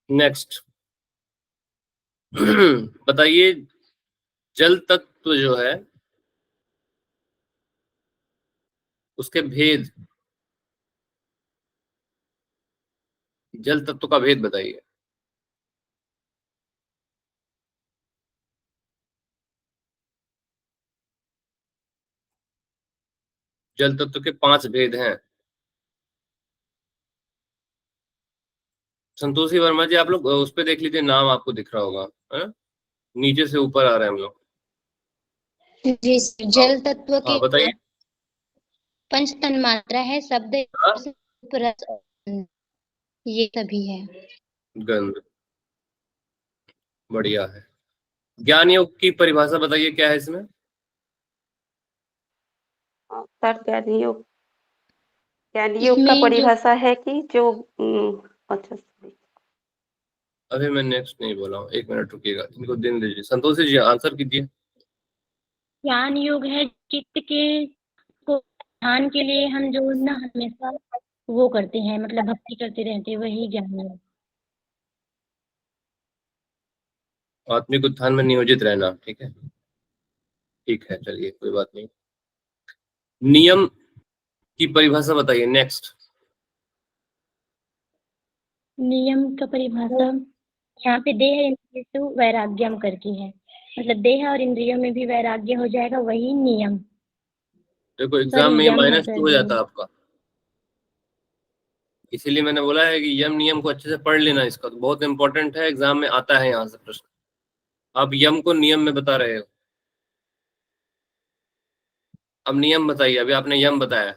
Next बताइए, जल तत्व जो है उसके भेद, जल तत्व का भेद बताइए। जल तत्व के 5 भेद हैं। संतोषी वर्मा जी, आप लोग उस पे देख लीजिए, नाम आपको दिख रहा होगा, है? नीचे से ऊपर आ रहे हैं हम लोग। जी सर, जल तत्व हाँ के बताइए। पंच तन्मात्रा है, शब्द, हाँ? रस और गंध, ये सभी है। गंध, बढ़िया है। ज्ञान योग की परिभाषा बताइए, क्या है इसमें? सर ज्ञान योग का इसमें जो परिभाषा है कि जो अच्छा अभी मैं नेक्स्ट नहीं बोला हूँ, 1 मिनट रुकिएगा, इनको दिन दीजिए। संतोषी जी आंसर कीजिए। ज्ञान योग है, चित्त के को ध्यान के लिए हम जो ना हमेशा वो करते हैं, मतलब भक्ति करते रहते हैं, वही ज्ञान योग। आत्मिक उत्थान में नियोजित रहना, ठीक है, ठीक है, चलिए कोई बात नहीं। नियम की परिभाषा बताइए, नेक्स्ट। नियम का परिभाषा यहाँ पे देह इंद्रियु वैराग्यम करके है, मतलब देह और इंद्रियों में भी वैराग्य हो जाएगा, वही नियम। देखो एग्जाम सॉरी, में ये यम है -2 सर हो जी। जाता है आपका, इसीलिए मैंने बोला है कि यम नियम को अच्छे से पढ़ लेना, इसका तो बहुत इंपॉर्टेंट है, एग्जाम में आता है यहाँ से प्रश्न। आप यम को नियम में बता रहे हो, अब नियम बताइए। अभी आपने यम बताया,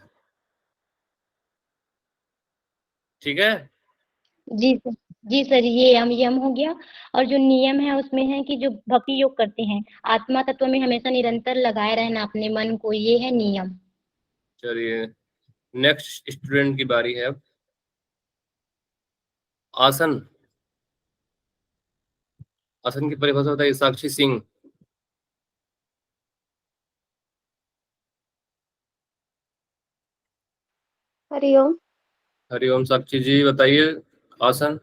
ठीक है। जी सर, जी सर, ये यम हो गया। और जो नियम है उसमें है कि जो भक्ति योग करते हैं, आत्मा तत्व में हमेशा निरंतर लगाए रहना अपने मन को, ये है नियम। चलिए नेक्स्ट स्टूडेंट की बारी है अब। आसन, आसन की परिभाषा बताइए, साक्षी सिंह। हरिओम। हरिओम, साक्षी जी बताइए आसन।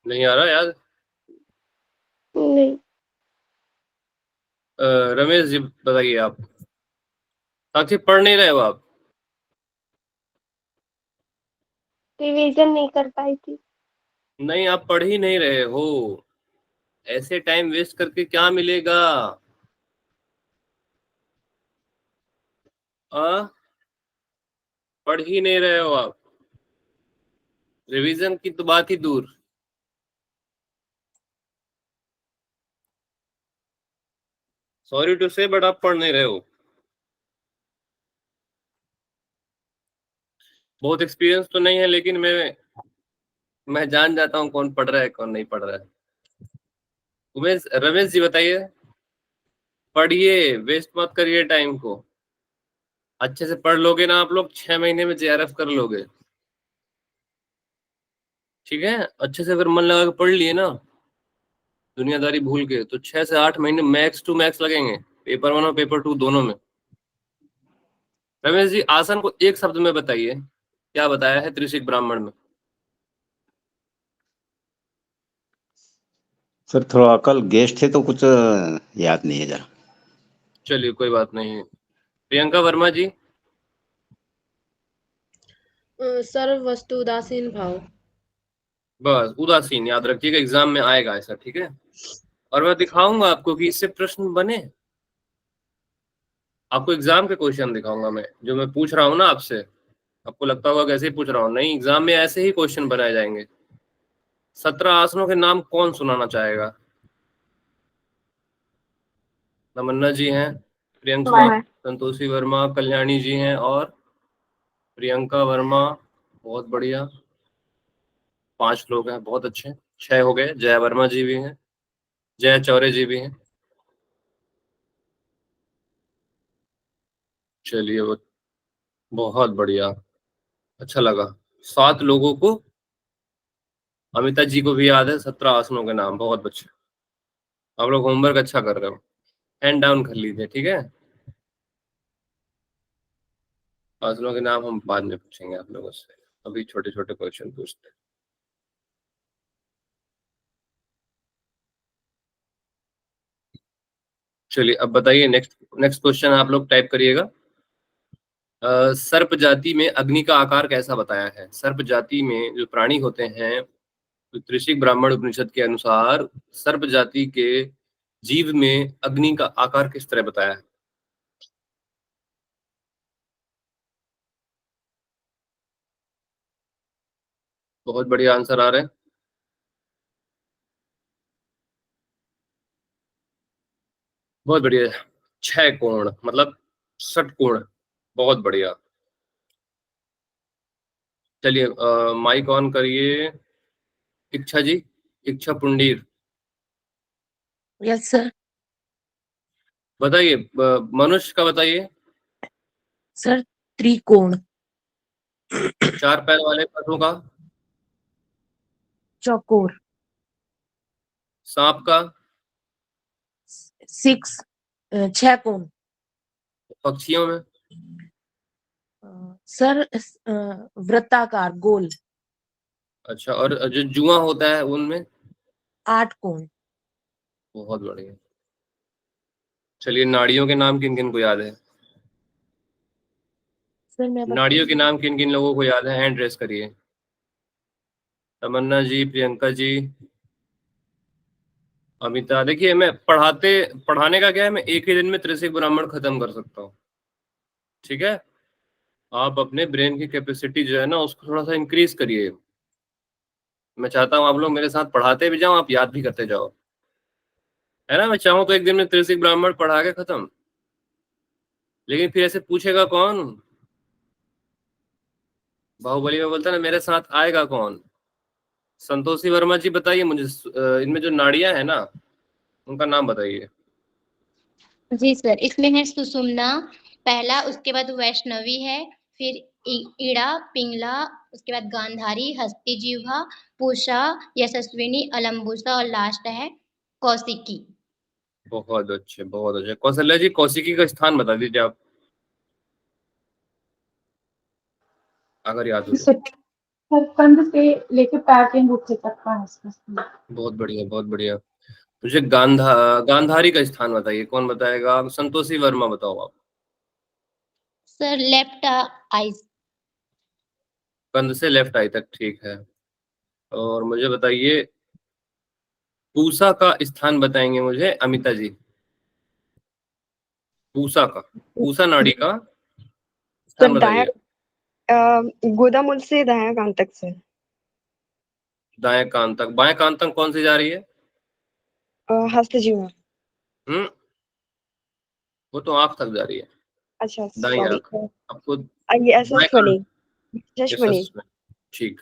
नहीं आ रहा याद? नहीं, रमेश जी बताइए आप। साक्षी पढ़ नहीं रहे हो आप? रिवीजन नहीं कर पाई थी। नहीं, आप पढ़ ही नहीं रहे हो, ऐसे टाइम वेस्ट करके क्या मिलेगा? आ? पढ़ ही नहीं रहे हो आप, रिवीजन की तो बात ही दूर। सॉरी टू से, बट आप पढ़ नहीं रहे हो। बहुत एक्सपीरियंस तो नहीं है, लेकिन मैं जान जाता हूँ कौन पढ़ रहा है कौन नहीं पढ़ रहा है। उमेश, रमेश जी बताइए। पढ़िए, वेस्ट मत करिए टाइम को, अच्छे से पढ़ लोगे ना आप लोग, 6 महीने में जेआरएफ कर लोगे, ठीक है। अच्छे से अगर मन लगा के पढ़ लिए ना, दुनियादारी भूल के, तो 6 से 8 महीने मैक्स टू मैक्स लगेंगे, पेपर 1 और पेपर 2 दोनों में। रमेश जी आसन को एक शब्द में बताइए, क्या बताया है त्रिशिक ब्राह्मण में? सर थोड़ा कल गेस्ट थे तो कुछ याद नहीं है जरा। चलिए कोई बात नहीं। प्रियंका वर्मा जी। सर्व वस्तु उदासीन भाव। बस उदासीन याद रखिएगा, एग्जाम में आएगा ऐसा, ठीक है। और मैं दिखाऊंगा आपको कि इससे प्रश्न बने, आपको एग्जाम के क्वेश्चन दिखाऊंगा मैं, जो मैं पूछ रहा हूँ ना आपसे। आपको लगता होगा कैसे ही पूछ रहा हूँ, नहीं, एग्जाम में ऐसे ही क्वेश्चन बनाए जाएंगे। 17 आसनों के नाम कौन सुनाना चाहेगा? तमन्ना जी हैं, प्रियंका, संतोषी वर्मा, कल्याणी जी हैं, और प्रियंका वर्मा, बहुत बढ़िया। 5 लोग हैं, बहुत अच्छे। 6 हो गए, जया वर्मा जी भी हैं, जया चौरे जी भी हैं। चलिए वो, बहुत बढ़िया, अच्छा लगा। 7 लोगों को, अमिता जी को भी याद है 17 आसनों के नाम, बहुत अच्छे। आप लोग होमवर्क अच्छा कर रहे हो, हैंड डाउन कर लीजिए, ठीक है। फसलों के नाम हम बाद में पूछेंगे आप लोगों से, अभी छोटे छोटे क्वेश्चन पूछते हैं। चलिए अब बताइए, नेक्स्ट नेक्स्ट क्वेश्चन आप लोग टाइप करिएगा। सर्प जाति में अग्नि का आकार कैसा बताया है? सर्प जाति में जो प्राणी होते हैं, तो त्रिशिक ब्राह्मण उपनिषद के अनुसार सर्प जाति के जीव में अग्नि का आकार किस तरह बताया है? बहुत बढ़िया आंसर आ रहे हैं। बहुत बढ़िया। 6 कोण मतलब षटकोण। बहुत बढ़िया। चलिए माइक ऑन करिए। इच्छा जी, इच्छा पुंडीर, यस सर। बताइए मनुष्य का बताइए। सर त्रिकोण। 4 पैर वाले पशु का? चौकोर। सांप का? 6 6 कोण। पक्षियों में? सर वृत्ताकार गोल। अच्छा, और जो जुआ होता है उनमें? 8 कोण। बहुत बढ़िया। चलिए नाड़ियों के नाम किन किन को याद है? सर मैं नाड़ियों के नाम किन किन लोगों को याद है? हैंड रेस करिए। तमन्ना जी, प्रियंका जी, अमिता। देखिए मैं पढ़ाने का क्या है, मैं एक ही दिन में त्रिशिक ब्राह्मण खत्म कर सकता हूँ, ठीक है? आप अपने ब्रेन की कैपेसिटी जो है ना उसको थोड़ा सा इंक्रीज करिए। मैं चाहता हूँ आप लोग मेरे साथ पढ़ाते भी जाओ, आप याद भी करते जाओ, है ना? मैं चाहूँ तो एक दिन में त्रिशिक ब्राह्मण पढ़ा के खत्म, लेकिन फिर ऐसे पूछेगा कौन? बाहुबली में बोलता है ना, मेरे साथ आएगा कौन? संतोषी वर्मा जी बताइए मुझे, इनमें जो नाड़ियां है ना उनका नाम बताइए। जी सर, इसमें है सुषुम्ना पहला, उसके बाद वैष्णवी है, फिर इड़ा, पिंगला, उसके बाद गांधारी, हस्ती जिह्वा, पूषा, यशस्विनी, अलम्बुसा और लास्ट है कौशिकी। बहुत अच्छे, बहुत अच्छे। कौशल्या जी, कौशिकी का स्थान बता दीजिए आप, अगर याद हो तो। सर कंध से लेके पैर के अंगूठे तक का है इसका स्थान। बहुत बढ़िया, बहुत बढ़िया। मुझे गांधारी का स्थान बताइए, कौन बताएगा? संतोषी वर्मा बताओ आप। Sir left eyes. कंध से लेफ्ट आई तक, ठीक है। और मुझे बताइए पूसा का स्थान बताएंगे मुझे अमिता जी। पूसा का, पूसा नाड़ी का स्थान सर दाया बताइए। गोदामूल से दाया कान तक सर। दाएं कान तक, बाएं कान तक कौन सी जा रही है? हस्त जीवा। हम्म, वो तो आंख तक जा रही है, अच्छा दाई सॉरी। आंख। आपको ये बाएं कान, यशस्वनी। यशस्वनी। यशस्वी में, ठीक।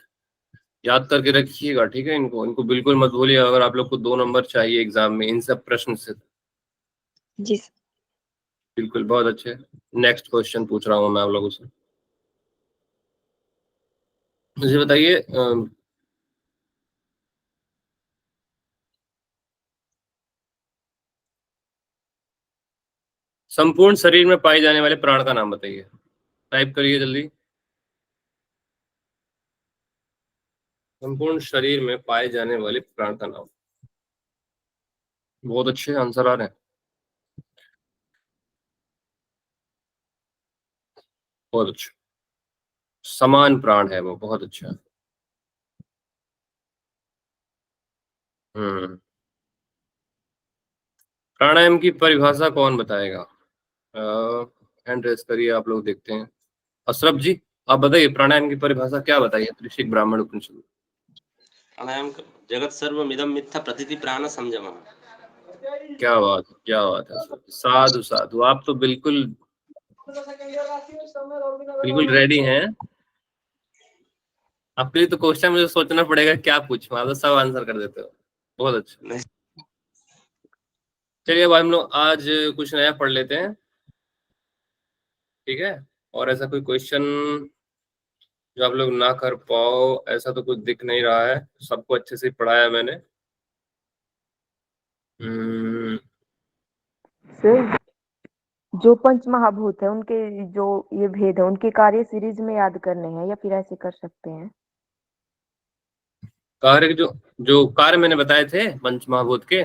याद करके रखिएगा, ठीक है? इनको इनको बिल्कुल मत भूलिए, अगर आप लोग को 2 नंबर चाहिए एग्जाम में इन सब प्रश्न से। जी सर। बिल्कुल, बहुत अच्छे। नेक्स्ट क्वेश्चन पूछ रहा हूँ मैं आप लोगों से। मुझे बताइए संपूर्ण शरीर में पाए जाने वाले प्राण का नाम बताइए। टाइप करिए जल्दी। संपूर्ण शरीर में पाए जाने वाले प्राण का नाम। बहुत अच्छे आंसर आ रहे हैं, बहुत अच्छा। समान प्राण है वो, बहुत अच्छा। हम्म, प्राणायाम की परिभाषा कौन बताएगा? हैंड रेस करिए, आप लोग देखते हैं। अशरफ जी, आप बताइए प्राणायाम की परिभाषा क्या बताइए त्रिशिक ब्राह्मण उपनिषद में? प्राणायाम जगत सर्वमिदं मिथ्या प्रतीति प्राण संयमः। क्या बात है, क्या बात है अशरफ जी। साधु साधु, आप तो बिल्कुल बिल्कुल रेडी हैं। आपके लिए तो क्वेश्चन मुझे सोचना पड़ेगा क्या पूछूं, आप तो सब आंसर कर देते हो। बहुत अच्छा। चलिए अब हम लोग आज कुछ नया पढ़ लेते हैं, ठीक है? और ऐसा कोई क्वेश्चन जो आप लोग ना कर पाओ ऐसा तो कुछ दिख नहीं रहा है, सबको अच्छे से पढ़ाया मैंने। सर जो पंच महाभूत है उनके जो ये भेद है उनके कार्य सीरीज में याद करने हैं या फिर ऐसे कर सकते हैं? कार्य जो जो कार्य मैंने बताए थे पंच महाभूत के,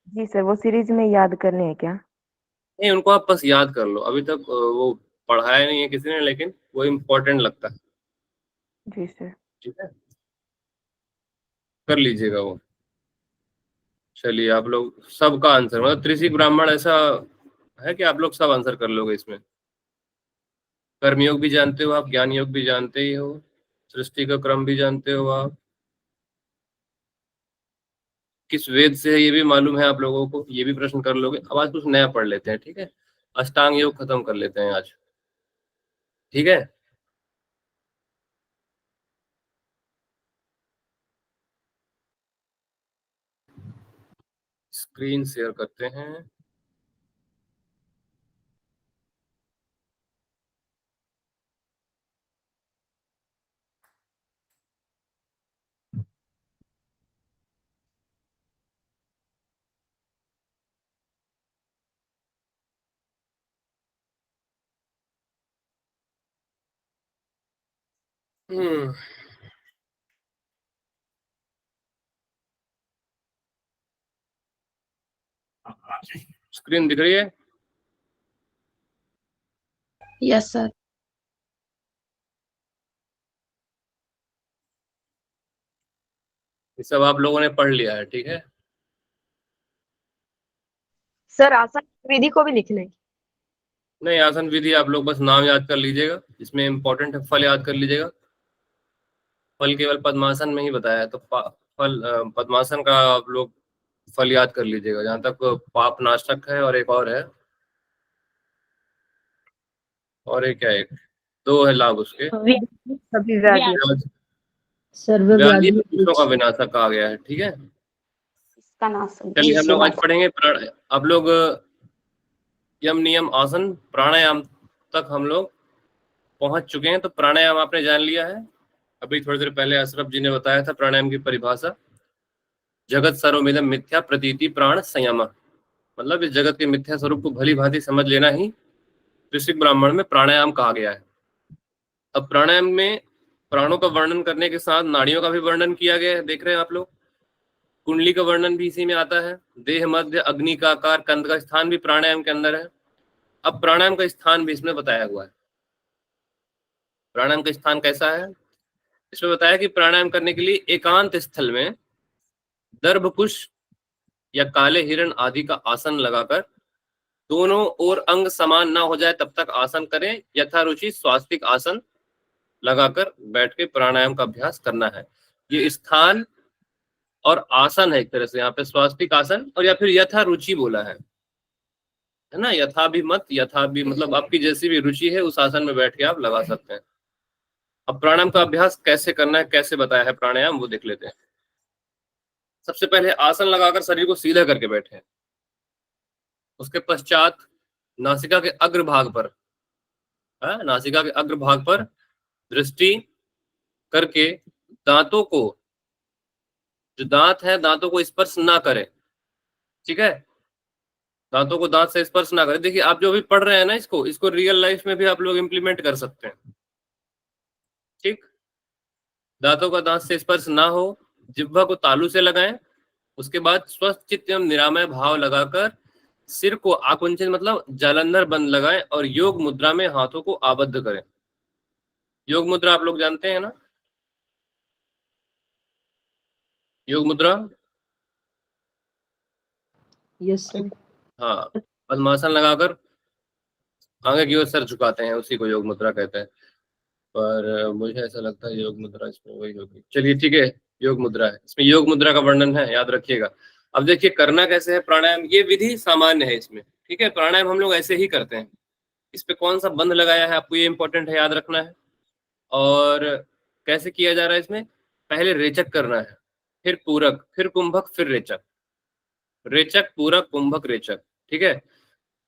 जी सर, वो सीरीज में याद करने हैं क्या? नहीं उनको आप बस याद कर लो। अभी तक वो पढ़ाया नहीं है किसी ने, लेकिन वो इम्पोर्टेंट लगता है। जी सर। ठीक है, कर लीजिएगा वो। चलिए, आप लोग सबका आंसर मतलब त्रिशिक ब्राह्मण ऐसा है कि आप लोग सब आंसर कर लोगे इसमें। कर्मयोग भी जानते हो आप, ज्ञान योग भी जानते ही हो, सृष्टि का क्रम भी जानते हो आप, किस वेद से है ये भी मालूम है आप लोगों को, ये भी प्रश्न कर लोगे। अब आज कुछ नया पढ़ लेते हैं, ठीक है? अष्टांग योग खत्म कर लेते हैं आज, ठीक है? स्क्रीन शेयर करते हैं। स्क्रीन दिख रही है? Yes sir. ये सब आप लोगों ने पढ़ लिया है, ठीक है? सर आसन विधि को भी लिखना है। नहीं, आसन विधि आप लोग बस नाम याद कर लीजिएगा, इसमें इम्पोर्टेंट है फल याद कर लीजिएगा। फल केवल पद्मासन में ही बताया है, तो फल पद्मासन का आप लोग फल याद कर लीजिएगा। जहां तक पाप नाशक है, और एक और है, और एक क्या, एक दो है लाभ उसके। सभी व्याधि व्याधि दूसरों का विनाशक कहा गया है, ठीक है? इसका नाश चलिए, हम लोग आज पढ़ेंगे आप लोग यम नियम आसन प्राणायाम तक हम लोग पहुंच चुके हैं। तो प्राणायाम आपने जान लिया है। अभी थोड़ी देर पहले अशरफ जी ने बताया था प्राणायाम की परिभाषा, जगत सर्वमिदं मिथ्या प्रतीति प्राण संयम। मतलब इस जगत के मिथ्या स्वरूप को भली भांति समझ लेना ही ऋषिक ब्राह्मण में प्राणायाम कहा गया है। अब प्राणायाम में प्राणों का वर्णन करने के साथ नाड़ियों का भी वर्णन किया गया है, देख रहे हैं आप लोग। कुंडली का वर्णन भी इसी में आता है। देह मध्य अग्नि का आकार कंद का स्थान भी प्राणायाम के अंदर है। अब प्राणायाम का स्थान भी इसमें बताया हुआ है। प्राणायाम का स्थान कैसा है इसमें बताया कि प्राणायाम करने के लिए एकांत स्थल में दर्भकुश या काले हिरण आदि का आसन लगाकर दोनों ओर अंग समान ना हो जाए तब तक आसन करें। यथारुचि स्वास्तिक आसन लगाकर बैठ के प्राणायाम का अभ्यास करना है। ये स्थान और आसन है एक तरह से, यहाँ पे स्वास्तिक आसन और या फिर यथारुचि बोला है ना? यथा भी मत, यथा भी मतलब आपकी जैसी भी रुचि है उस आसन में बैठ के आप लगा सकते हैं। अब प्राणायाम का अभ्यास कैसे करना है, कैसे बताया है प्राणायाम, वो देख लेते हैं। सबसे पहले आसन लगाकर शरीर को सीधा करके बैठे। उसके पश्चात नासिका के अग्रभाग पर, नासिका के अग्रभाग पर दृष्टि करके दांतों को, जो दांत है दांतों को स्पर्श ना करें, ठीक है? दांतों को दांत से स्पर्श ना करें। देखिए, आप जो भी पढ़ रहे हैं ना, इसको रियल लाइफ में भी आप लोग इंप्लीमेंट कर सकते हैं, ठीक? दांतों का दांत से स्पर्श ना हो, जिह्वा को तालू से लगाएं। उसके बाद स्वस्थ चित्त एवं निरामय भाव लगाकर सिर को आकुंचित मतलब जालंधर बंद लगाएं और योग मुद्रा में हाथों को आबद्ध करें। योग मुद्रा आप लोग जानते हैं ना? योग मुद्रा, यस सर। हाँ, पद्मासन लगाकर आगे की ओर सर झुकाते हैं, उसी को योग मुद्रा कहते हैं। पर मुझे ऐसा लगता है योग मुद्रा इसमें वही होगी। चलिए ठीक है, योग मुद्रा है, इसमें योग मुद्रा का वर्णन है, याद रखिएगा। अब देखिए करना कैसे है प्राणायाम, ये विधि सामान्य है इसमें, ठीक है? प्राणायाम हम लोग ऐसे ही करते हैं। इस पे कौन सा बंध लगाया है आपको ये इंपॉर्टेंट है, याद रखना है। और कैसे किया जा रहा है इसमें, पहले रेचक करना है, फिर पूरक, फिर कुंभक, फिर रेचक। रेचक, पूरक, कुंभक, रेचक, ठीक है?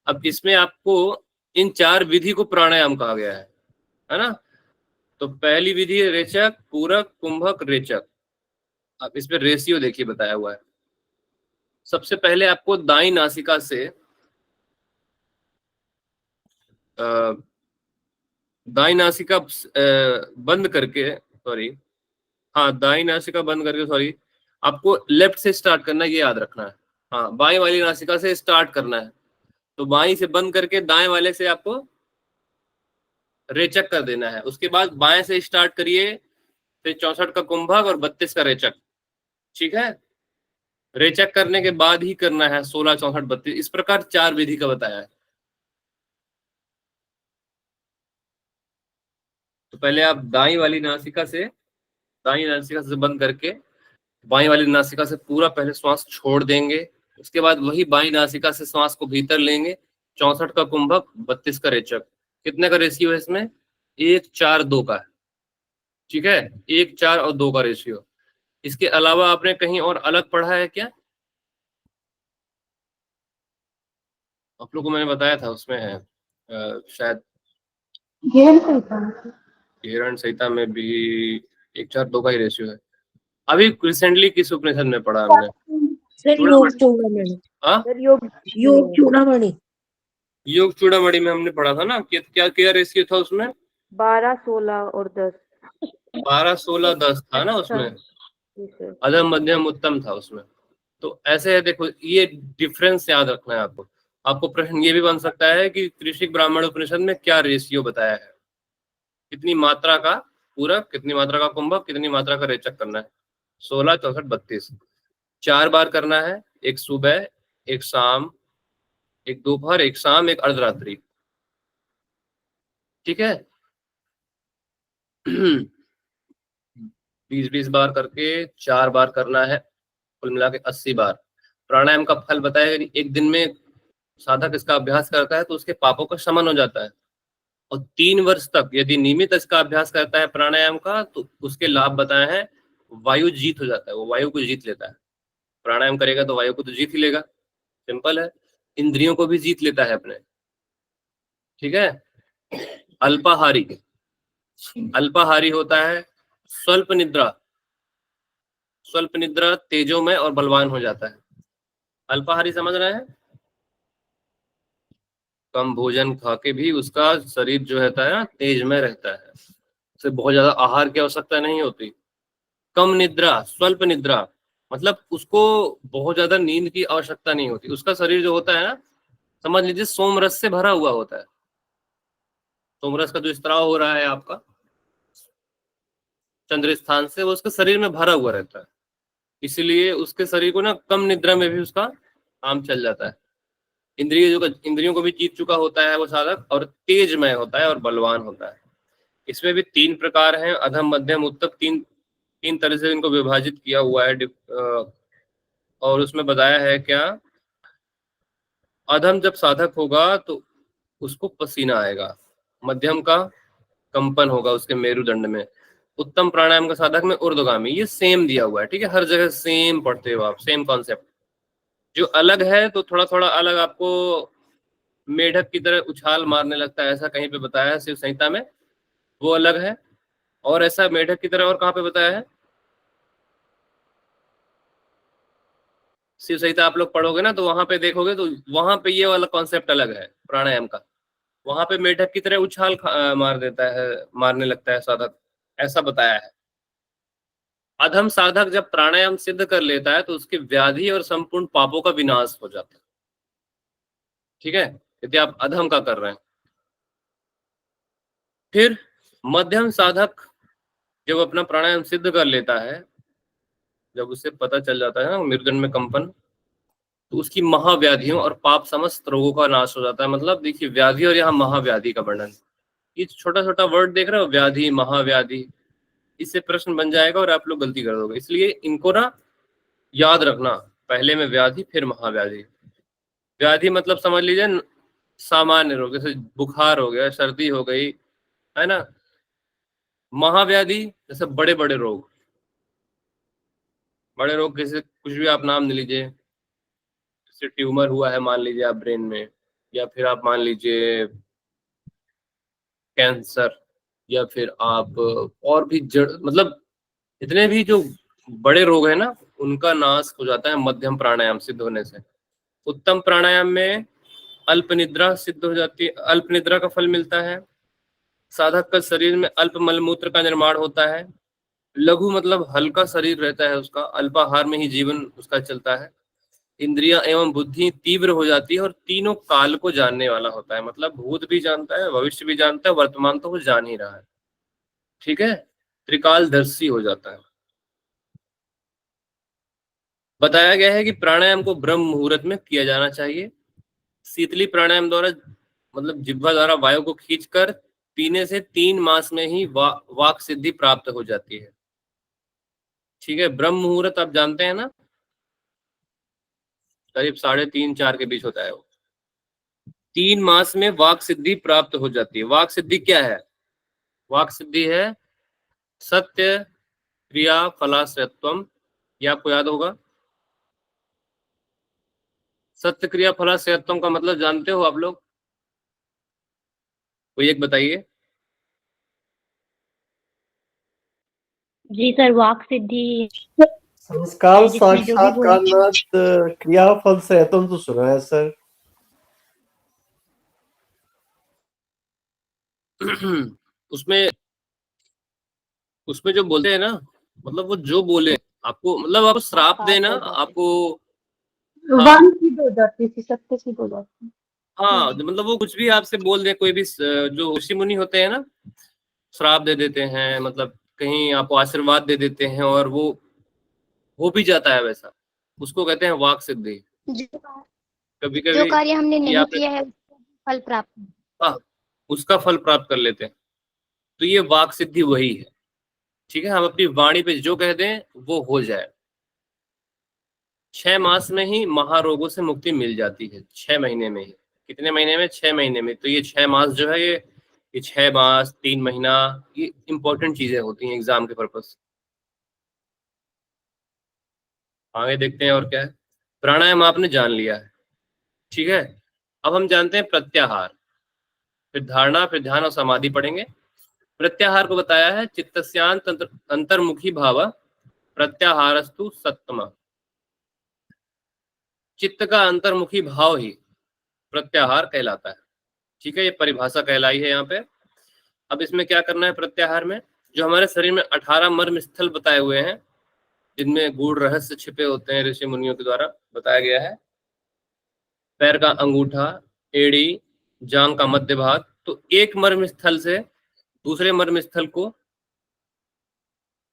अब इसमें आपको इन चार विधि को प्राणायाम कहा गया है ना? तो पहली विधि है रेचक, पूरक, कुंभक, रेचक। अब इसमें रेशियो देखिए बताया हुआ है। सबसे पहले आपको दाई नासिका से दाई नासिका बंद करके, सॉरी, हाँ दाई नासिका बंद करके, सॉरी, आपको लेफ्ट से स्टार्ट करना है, ये याद रखना है। हाँ, बाएं वाली नासिका से स्टार्ट करना है, तो बाएं से बंद करके दाएं वाले से आपको रेचक कर देना है। उसके बाद बाएं से स्टार्ट करिए, फिर 64 का कुंभक और 32 का रेचक, ठीक है। रेचक करने के बाद ही करना है 16, 64, 32, इस प्रकार 4 विधि का बताया है। तो पहले आप दाई वाली नासिका से बंद करके बाई वाली नासिका से पूरा पहले श्वास छोड़ देंगे, उसके बाद वही बाई नासिका से श्वास को भीतर लेंगे। 64 का कुंभक, 32 का रेचक। कितने का रेशियो है इसमें? 1, 4, 2 का है, ठीक है, 1, 4 और 2 का रेशियो। इसके अलावा आपने कहीं और अलग पढ़ा है क्या? आप लोग को मैंने बताया था, उसमें है शायद हिरण संहिता में भी 1, 4, 2 का ही रेशियो है। अभी रिसेंटली किस उपनिषद में पढ़ा हमने? सर योग चूड़ामणि। हाँ, सर योग योग चूड़ामणि। योग चूड़ामणि में हमने पढ़ा था ना, क्या क्या रेशियो था उसमें? 12, 16 और 10। 12, 16, 10 था ना उसमें। जी सर। अधम, मध्यम, उत्तम था उसमें। तो ऐसे है, देखो ये डिफरेंस याद रखना है आपको। आपको प्रश्न ये भी बन सकता है कि त्रिशिक ब्राह्मण उपनिषद में क्या रेशियो बताया है, कितनी मात्रा का पूरक, कितनी मात्रा का कुंभक, कितनी मात्रा का रेचक करना है। 16, 64, 32 4 बार करना है, एक सुबह, एक शाम, एक दोपहर, एक शाम, एक अर्धरात्रि, ठीक है। 20-20 बार करके 4 बार करना है, कुल मिला के 80 बार। प्राणायाम का फल बताया कि एक दिन में साधक इसका अभ्यास करता है तो उसके पापों का शमन हो जाता है, और 3 वर्ष तक यदि नियमित इसका अभ्यास करता है प्राणायाम का तो उसके लाभ बताए हैं। वायु जीत हो जाता है, वो वायु को जीत लेता है। प्राणायाम करेगा तो वायु को तो जीत ही लेगा, सिंपल है। इंद्रियों को भी जीत लेता है अपने, ठीक है। अल्पाहारी, अल्पाहारी होता है स्वल्प निद्रा, स्वल्प निद्रा तेजोमय और बलवान हो जाता है। अल्पाहारी समझ रहे हैं? कम भोजन खा के भी उसका शरीर जो रहता है ना तेजमय रहता है, उसे बहुत ज्यादा आहार की आवश्यकता नहीं होती। कम निद्रा, स्वल्प निद्रा, मतलब उसको बहुत ज्यादा नींद की आवश्यकता नहीं होती। उसका शरीर जो होता है ना, समझ लीजिए सोमरस से भरा हुआ होता है। सोमरस का जो स्त्राव हो रहा है आपका चंद्र स्थान से, वो उसके शरीर में भरा हुआ रहता है, इसलिए उसके शरीर को ना कम निद्रा में भी उसका काम चल जाता है। इंद्रियों को भी जीत चुका होता है वो साधक, और तेजमय होता है और बलवान होता है। इसमें भी 3 प्रकार हैं, अधम, मध्यम, उत्तम, तीन तरह से इनको विभाजित किया हुआ है। और उसमें बताया है क्या, अधम जब साधक होगा तो उसको पसीना आएगा, मध्यम का कंपन होगा उसके मेरुदंड में, उत्तम प्राणायाम का साधक में ऊर्ध्वगामी। ये सेम दिया हुआ है, ठीक है, हर जगह सेम पढ़ते हो आप, सेम कॉन्सेप्ट। जो अलग है तो थोड़ा थोड़ा अलग, आपको मेढक की तरह उछाल मारने लगता है, ऐसा कहीं पे बताया है शिव संहिता में, वो अलग है। और ऐसा मेढक की तरह और कहाँ पे बताया है? शिव संहिता आप लोग पढ़ोगे ना तो वहां पे देखोगे तो वहां पे ये वाला कॉन्सेप्ट अलग है प्राणायाम का। वहां पे मेढक की तरह उछाल मार देता है, मारने लगता है साधक, ऐसा बताया है। अधम साधक जब प्राणायाम सिद्ध कर लेता है तो उसकी व्याधि और संपूर्ण पापों का विनाश हो जाता है, ठीक है, यदि आप अधम का कर रहे हैं। फिर मध्यम साधक जब अपना प्राणायाम सिद्ध कर लेता है, जब उसे पता चल जाता है ना मेरुदंड में कंपन, तो उसकी महाव्याधियों और पाप समस्त रोगों का नाश हो जाता है। मतलब देखिए, व्याधि और यहाँ महाव्याधि का वर्णन, ये छोटा छोटा वर्ड देख रहे हो, व्याधि, महाव्याधि, इससे प्रश्न बन जाएगा और आप लोग गलती कर दोगे, इसलिए इनको ना याद रखना, पहले में व्याधि फिर महाव्याधि। व्याधि मतलब समझ लीजिए सामान्य रोग, जैसे बुखार हो गया, सर्दी हो गई, है ना। महाव्याधि जैसे बड़े बड़े रोग, बड़े रोग जैसे कुछ भी आप नाम ले लीजिए, जैसे ट्यूमर हुआ है मान लीजिए आप ब्रेन में, या फिर आप मान लीजिए कैंसर, या फिर आप और भी जड़, मतलब इतने भी जो बड़े रोग है ना उनका नाश हो जाता है मध्यम प्राणायाम सिद्ध होने से। उत्तम प्राणायाम में अल्प निद्रा सिद्ध हो जाती है, अल्प निद्रा का फल मिलता है। साधक का शरीर में अल्प मलमूत्र का निर्माण होता है। लघु मतलब हल्का शरीर रहता है उसका, अल्पाहार में ही जीवन उसका चलता है। इंद्रियां एवं बुद्धि तीव्र हो जाती है और तीनों काल को जानने वाला होता है, मतलब भूत भी जानता है, भविष्य भी जानता है, वर्तमान तो वो जान ही रहा है। ठीक है, त्रिकालदर्शी हो जाता है। बताया गया है कि प्राणायाम को ब्रह्म मुहूर्त में किया जाना चाहिए। शीतली प्राणायाम द्वारा मतलब जिह्वा द्वारा वायु को खींचकर पीने से 3 मास में ही वाक सिद्धि प्राप्त हो जाती है। ठीक है, ब्रह्म मुहूर्त आप जानते हैं ना, करीब 3:30-4 के बीच होता है वो। 3 मास में वाक सिद्धि प्राप्त हो जाती है। वाक सिद्धि क्या है? वाक सिद्धि है सत्य क्रिया फलाश्रयत्वम, ये आपको याद होगा। सत्य क्रिया फलाश्रयत्वम का मतलब जानते हो आप लोग? कोई एक बताइए। जी सर, वाक सिद्धि संस्कार जिसमें जो भी साक्षात्कार क्रिया फल से तुम तो सुना है सर। उसमें उसमें जो बोलते हैं ना, मतलब वो जो बोले आपको, मतलब आप श्राप देना आपको, वन सिद्ध हो जाती थी, सत्य सिद्ध हो जाती। हाँ मतलब वो कुछ भी आपसे बोल दे, कोई भी जो ऋषि मुनि होते हैं ना, श्राप दे देते हैं, मतलब कहीं आपको आशीर्वाद दे देते हैं और वो हो भी जाता है वैसा, उसको कहते हैं वाक सिद्धि। कभी जो कभी कार्य हमने ये नहीं आपने, किया है उसका फल प्राप्त हाँ, उसका फल प्राप्त कर लेते हैं। तो ये वाक सिद्धि वही है। ठीक है, हम अपनी वाणी पे जो कह दें वो हो जाए। 6 मास में ही महारोगों से मुक्ति मिल जाती है, 6 महीने में ही। कितने महीने में? 6 महीने में। तो ये 6 मास जो है, ये 6 मास 3 महीना, ये इंपॉर्टेंट चीजें होती हैं एग्जाम के पर्पज से। आगे देखते हैं और क्या है। प्राणायाम आपने जान लिया है, ठीक है। अब हम जानते हैं प्रत्याहार, फिर धारणा, फिर ध्यान और समाधि पढ़ेंगे। प्रत्याहार को बताया है चित्तस्यांत अंतर्मुखी भाव प्रत्याहारस्तु सत्तम। चित्त का अंतर्मुखी भाव ही प्रत्याहार कहलाता है। ठीक है, ये परिभाषा कहलाई है यहाँ पे। अब इसमें क्या करना है प्रत्याहार में? जो हमारे शरीर में 18 मर्म स्थल बताए हुए हैं, जिनमें गूढ़ रहस्य छिपे होते हैं, ऋषि मुनियों के द्वारा बताया गया है। पैर का अंगूठा, एड़ी, जांग का मध्य भाग, तो एक मर्म स्थल से दूसरे मर्म स्थल को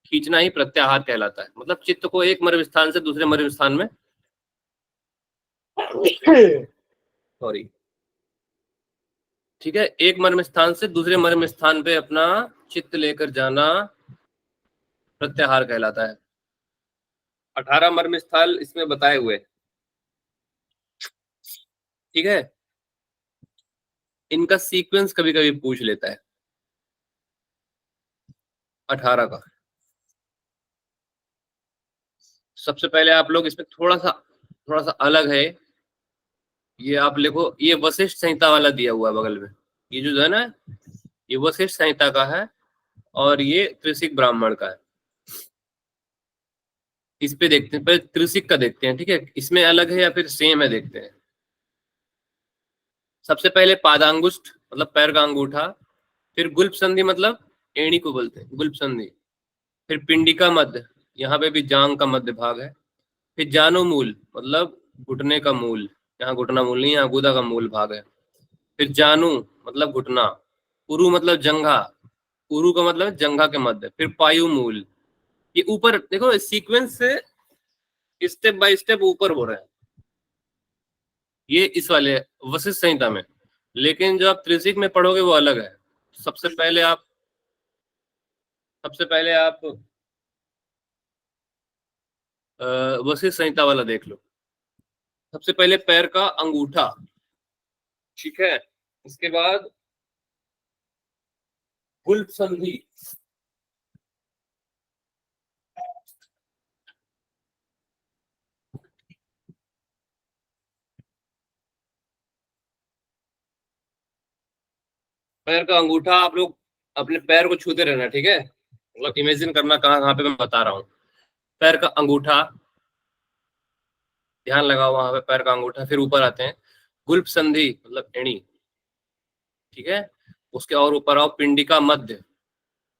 खींचना ही प्रत्याहार कहलाता है। मतलब चित्त को एक मर्म स्थान से दूसरे मर्म स्थान में सॉरी, ठीक है, एक मर्म स्थान से दूसरे मर्म स्थान पे अपना चित्त लेकर जाना प्रत्याहार कहलाता है। 18 मर्म स्थल इसमें बताए हुए, ठीक है। इनका सीक्वेंस कभी कभी पूछ लेता है 18 का। सबसे पहले आप लोग इसमें थोड़ा सा अलग है, ये आप लिखो, ये वशिष्ठ संहिता वाला दिया हुआ है बगल में, ये जो है ना, ये वशिष्ठ संहिता का है और ये त्रिशिक ब्राह्मण का है। इस पे देखते हैं, पहले त्रिशिक का देखते हैं, ठीक है, इसमें अलग है या फिर सेम है देखते हैं। सबसे पहले पादांगुष्ठ मतलब पैर का अंगूठा, फिर गुल्प संधि मतलब एड़ी को बोलते हैं गुल्प संधि, फिर पिंडिका मध्य, यहाँ पे भी जांग का मध्य भाग है, फिर जानो मूल मतलब घुटने का मूल, यहाँ घुटना मूल नहीं, यहाँ गुदा का मूल भाग है, फिर जानू मतलब घुटना, उरु मतलब जंघा, उरु का मतलब जंघा के मध्य, फिर पायु मूल। ये ऊपर देखो सीक्वेंस से स्टेप बाय स्टेप ऊपर हो रहे हैं, ये इस वाले वशिष्ठ संहिता में। लेकिन जो आप त्रिशिक में पढ़ोगे वो अलग है। सबसे पहले आप वशिष्ठ संहिता वाला देख लो। सबसे पहले पैर का अंगूठा, ठीक है, इसके बाद गुल्प संधि, पैर का अंगूठा आप लोग अपने पैर को छूते रहना, ठीक है, मतलब इमेजिन करना कहाँ कहाँ पे मैं बता रहा हूँ। पैर का अंगूठा, ध्यान लगाओ वहां पे पैर का अंगूठा, फिर ऊपर आते हैं गुल्प संधि मतलब एणी, ठीक है। उसके और ऊपर आओ पिंडिका मध्य।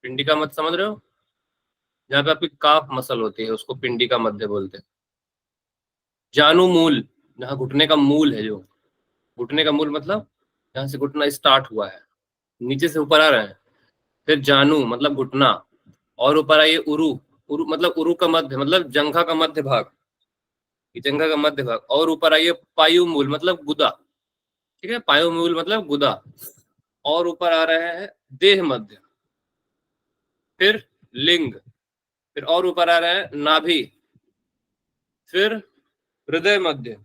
पिंडिका मध्य समझ रहे हो, जहाँ पे आपकी काफ मसल होती है उसको पिंडिका मध्य बोलते हैं। जानू मूल, जहाँ घुटने का मूल है, जो घुटने का मूल मतलब जहाँ से घुटना स्टार्ट हुआ है, नीचे से ऊपर आ रहे हैं। फिर जानू मतलब घुटना, और ऊपर आइए उरु। उरु मतलब उरु का मध्य मतलब जंघा का मध्य भाग, जंघा का मध्य भाग। और ऊपर आइए पायु मूल मतलब गुदा, ठीक है, पायु मूल मतलब गुदा। और ऊपर आ रहे हैं देह मध्य, फिर लिंग, फिर और ऊपर आ रहा है नाभि, फिर हृदय मध्य,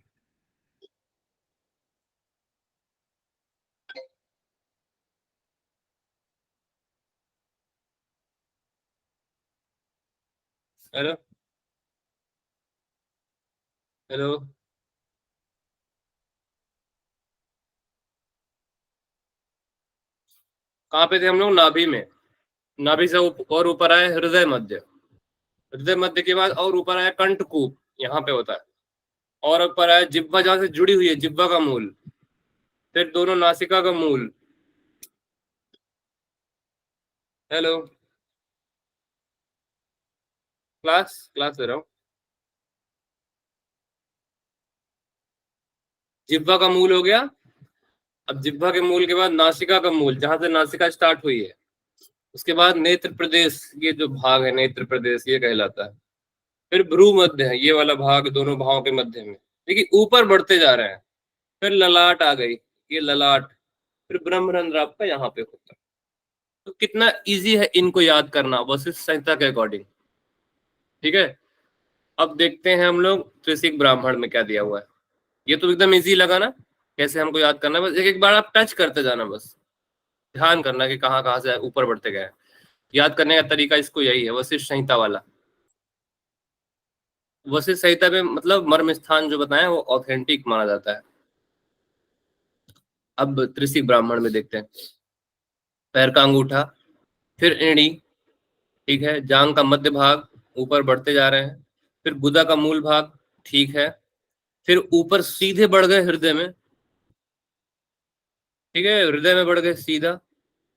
हेलो हेलो, कहाँ पे थे हम लोग? नाभि में। नाभि से और ऊपर आए हृदय मध्य, हृदय मध्य के बाद और ऊपर आया कंठकूप, यहाँ पे होता है। और ऊपर आया जिह्वा, जहाँ से जुड़ी हुई है जिह्वा का मूल, फिर दोनों नासिका का मूल। हेलो, क्लास क्लास दे रहा हूँ। जिह्वा का मूल हो गया। अब जिह्वा के मूल के बाद नासिका का मूल, जहां से नासिका स्टार्ट हुई है। उसके बाद नेत्र प्रदेश, ये जो भाग है नेत्र प्रदेश ये कहलाता है। फिर भ्रू मध्य है, ये वाला भाग दोनों भावों के मध्य में, देखिए ऊपर बढ़ते जा रहे हैं। फिर ललाट आ गई, ये ललाट। फिर ब्रह्मरंध्र आपका यहाँ पे होता है। तो कितना इजी है इनको याद करना वशिष्ठ संहिता के अकॉर्डिंग, ठीक है। अब देखते हैं हम लोग त्रिशिक ब्राह्मण में क्या दिया हुआ है। ये तो एकदम इजी लगा ना, कैसे हमको याद करना है। बस एक एक बार आप टच करते जाना, बस ध्यान करना कि कहाँ कहाँ से ऊपर बढ़ते गए। याद करने का तरीका इसको यही है, वशिष्ठ संहिता वाला। वशिष्ठ संहिता में मतलब मर्म स्थान जो बताएं वो ऑथेंटिक माना जाता है। अब त्रिशिक ब्राह्मण में देखते हैं। पैर का अंगूठा, फिर एड़ी, ठीक है, जांग का मध्य भाग, ऊपर बढ़ते जा रहे हैं। फिर गुदा का मूल भाग, ठीक है। फिर ऊपर सीधे बढ़ गए हृदय में, ठीक है, हृदय में बढ़ गए सीधा।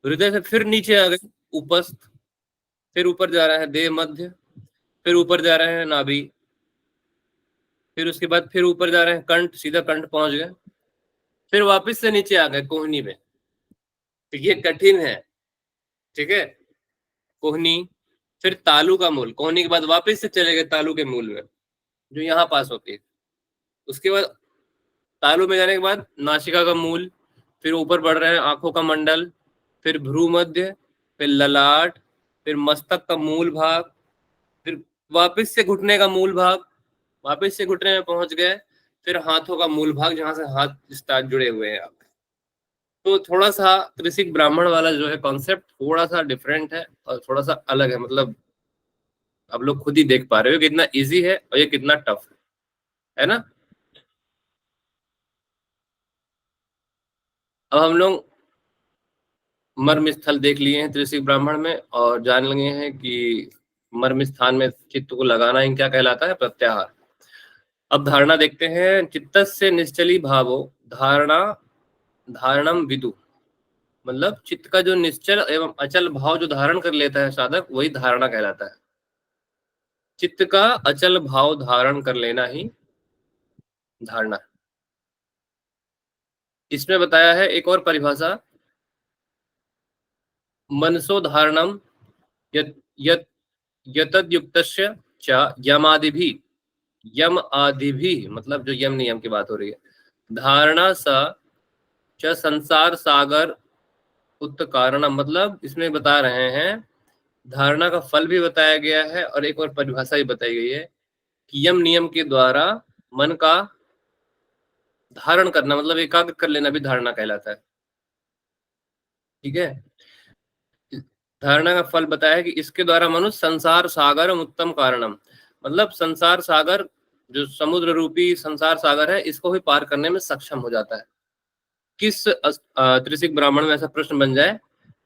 हृदय से फिर नीचे आ गए उपस्थ, फिर ऊपर जा रहा है देह मध्य, फिर ऊपर जा रहे हैं नाभि, फिर उसके बाद फिर ऊपर जा रहे हैं कंठ, सीधा कंठ पहुंच गए। फिर वापस से नीचे आ गए कोहनी में। तो ये कठिन है, ठीक है, कोहनी। फिर तालु का मूल, कोहनी के बाद वापस से चले गए तालु के मूल में, जो यहाँ पास होती है। उसके बाद तालु में जाने के बाद नासिका का मूल, फिर ऊपर बढ़ रहे हैं आंखों का मंडल, फिर भ्रू मध्य, फिर ललाट, फिर मस्तक का मूल भाग, फिर वापस से घुटने का मूल भाग, वापस से घुटने में पहुंच गए। फिर हाथों का मूल भाग, जहां से हाथ स्टार्ट जुड़े हुए हैं आप। तो थोड़ा सा त्रिशिक ब्राह्मण वाला जो है कॉन्सेप्ट थोड़ा सा डिफरेंट है और थोड़ा सा अलग है। मतलब आप लोग खुद ही देख पा रहे हो कितना इजी है और ये कितना टफ है ना। अब हम लोग मर्म स्थल देख लिए हैं त्रिशिक ब्राह्मण में और जान लगे हैं कि मर्म स्थान में चित्त को लगाना ही क्या कहलाता है, प्रत्याहार। अब धारणा देखते हैं। चित्तस्य निश्चली भावो धारणा धारणम विदु, मतलब चित्त का जो निश्चल एवं अचल भाव जो धारण कर लेता है साधक, वही धारणा कहलाता है। चित्त का अचल भाव धारण कर लेना ही धारणा। इसमें बताया है एक और परिभाषा, मनसो धारणम यतद्युक्तस्य च यमादिभि, यम आदिभि मतलब जो यम नियम की बात हो रही है। धारणा स च संसार सागर उत्त कारण, मतलब इसमें बता रहे हैं धारणा का फल भी बताया गया है और एक और परिभाषा भी बताई गई है कि यम नियम के द्वारा मन का धारण करना मतलब एकाग्र कर लेना भी धारणा कहलाता है, ठीक है। धारणा का फल बताया है कि इसके द्वारा मनुष्य संसार सागर उत्तम कारणम, मतलब संसार सागर जो समुद्र रूपी संसार सागर है इसको भी पार करने में सक्षम हो जाता है। किस त्रिशिक ब्राह्मण में ऐसा प्रश्न बन जाए,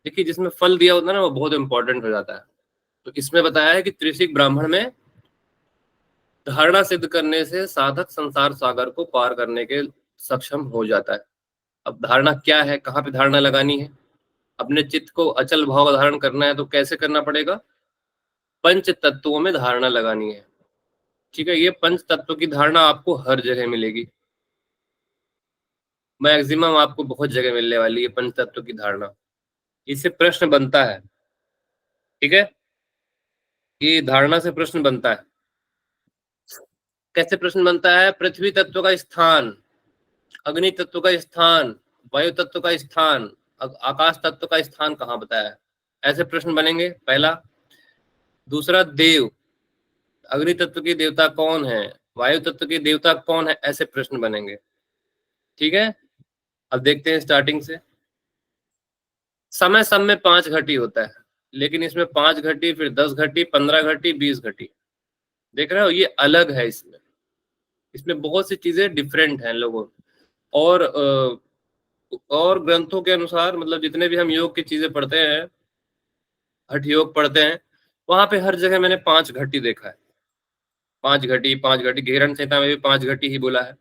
देखिए जिसमें फल दिया होता है ना वो बहुत इंपॉर्टेंट हो जाता है। तो इसमें बताया है कि त्रिशिक ब्राह्मण में धारणा सिद्ध करने से साधक संसार सागर को पार करने के सक्षम हो जाता है। अब धारणा क्या है, कहाँ पे धारणा लगानी है? अपने चित्त को अचल भाव धारण करना है तो कैसे करना पड़ेगा? पंच तत्वों में धारणा लगानी है। ठीक है, ये पंच तत्व की धारणा आपको हर जगह मिलेगी, मैक्सिमम आपको बहुत जगह मिलने वाली है पंच तत्व की धारणा। इससे प्रश्न बनता है, ठीक है, ये धारणा से प्रश्न बनता है। कैसे प्रश्न बनता है? पृथ्वी तत्व का स्थान, अग्नि तत्व का स्थान, वायु तत्व का स्थान, आकाश तत्व का स्थान कहाँ बताया है? ऐसे प्रश्न बनेंगे, पहला। दूसरा, देव, अग्नि तत्व के देवता कौन है, वायु तत्व के देवता कौन है, ऐसे प्रश्न बनेंगे। ठीक है, अब देखते हैं स्टार्टिंग से। समय सब में 5 घटी होता है, लेकिन इसमें 5 घटी, फिर 10 घटी, 15 घटी, 20 घटी। देख रहे हो, ये अलग है। इसमें बहुत सी चीजें डिफरेंट हैं लोगों। और ग्रंथों के अनुसार, मतलब जितने भी हम योग की चीजें पढ़ते हैं, हठ योग पढ़ते हैं, वहां पे हर जगह मैंने 5 घटी देखा है। 5 घटी, 5 घटी, घेरन संहिता में भी 5 घटी ही बोला है।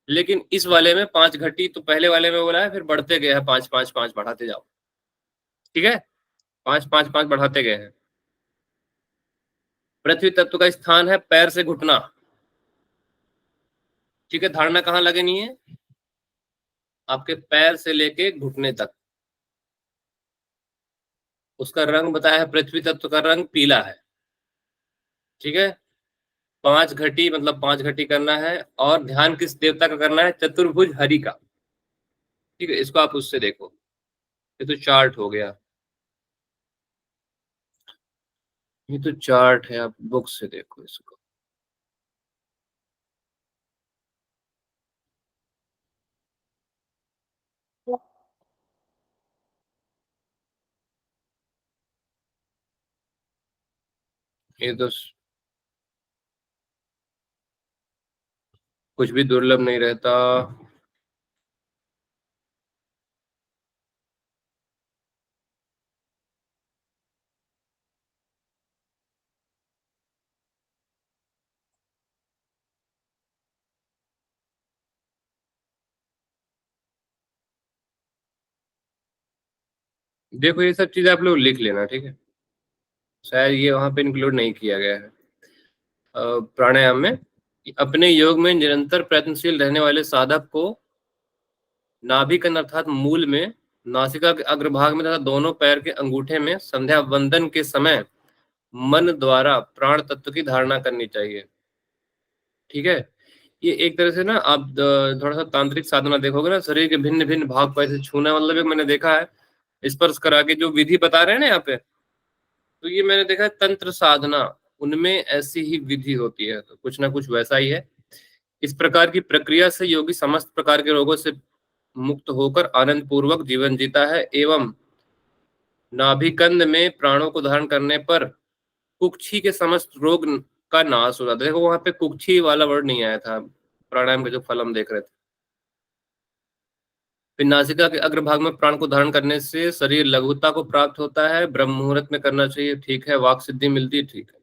लेकिन इस वाले में 5 घटी तो पहले वाले में बोला है, फिर बढ़ते गए हैं, 5 5 5 बढ़ाते जाओ। ठीक है, 5 5 5 बढ़ाते गए हैं। पृथ्वी तत्व का स्थान है पैर से घुटना। ठीक है, धारणा कहाँ लगनी है? आपके पैर से लेके घुटने तक। उसका रंग बताया है, पृथ्वी तत्व का रंग पीला है। ठीक है, 5 घटी मतलब 5 घटी करना है, और ध्यान किस देवता का करना है? चतुर्भुज हरि का। ठीक है, इसको आप उससे देखो, ये तो चार्ट हो गया, ये तो चार्ट है, आप बुक से देखो इसको। ये तो कुछ भी दुर्लभ नहीं रहता। देखो, ये सब चीज आप लोग लिख लेना, ठीक है। शायद ये वहां पे इंक्लूड नहीं किया गया है प्राणायाम में। अपने योग में निरंतर प्रयत्नशील रहने वाले साधक को नाभिकन अर्थात मूल में, नासिका के अग्रभाग में तथा दोनों पैर के अंगूठे में संध्या वंदन के समय मन द्वारा प्राण तत्व की धारणा करनी चाहिए। ठीक है, ये एक तरह से ना, आप थोड़ा सा तांत्रिक साधना देखोगे ना, शरीर के भिन्न भिन्न भाग को ऐसे छूना, मतलब एक मैंने देखा है स्पर्श करा के, जो विधि बता रहे हैं ना यहाँ पे, तो ये मैंने देखा है तंत्र साधना, उनमें ऐसी ही विधि होती है, तो कुछ ना कुछ वैसा ही है। इस प्रकार की प्रक्रिया से योगी समस्त प्रकार के रोगों से मुक्त होकर आनंद पूर्वक जीवन जीता है, एवं नाभिकंद में प्राणों को धारण करने पर कुक्षी के समस्त रोग का नाश हो जाता है। देखो, वहां पे कुक्षी वाला वर्ड नहीं आया था प्राणायाम के जो फल हम देख रहे थे। फिर नासिका के अग्रभाग में प्राण को धारण करने से शरीर लघुता को प्राप्त होता है, ब्रह्म मुहूर्त में करना चाहिए, ठीक है, वाक सिद्धि मिलती है, ठीक है।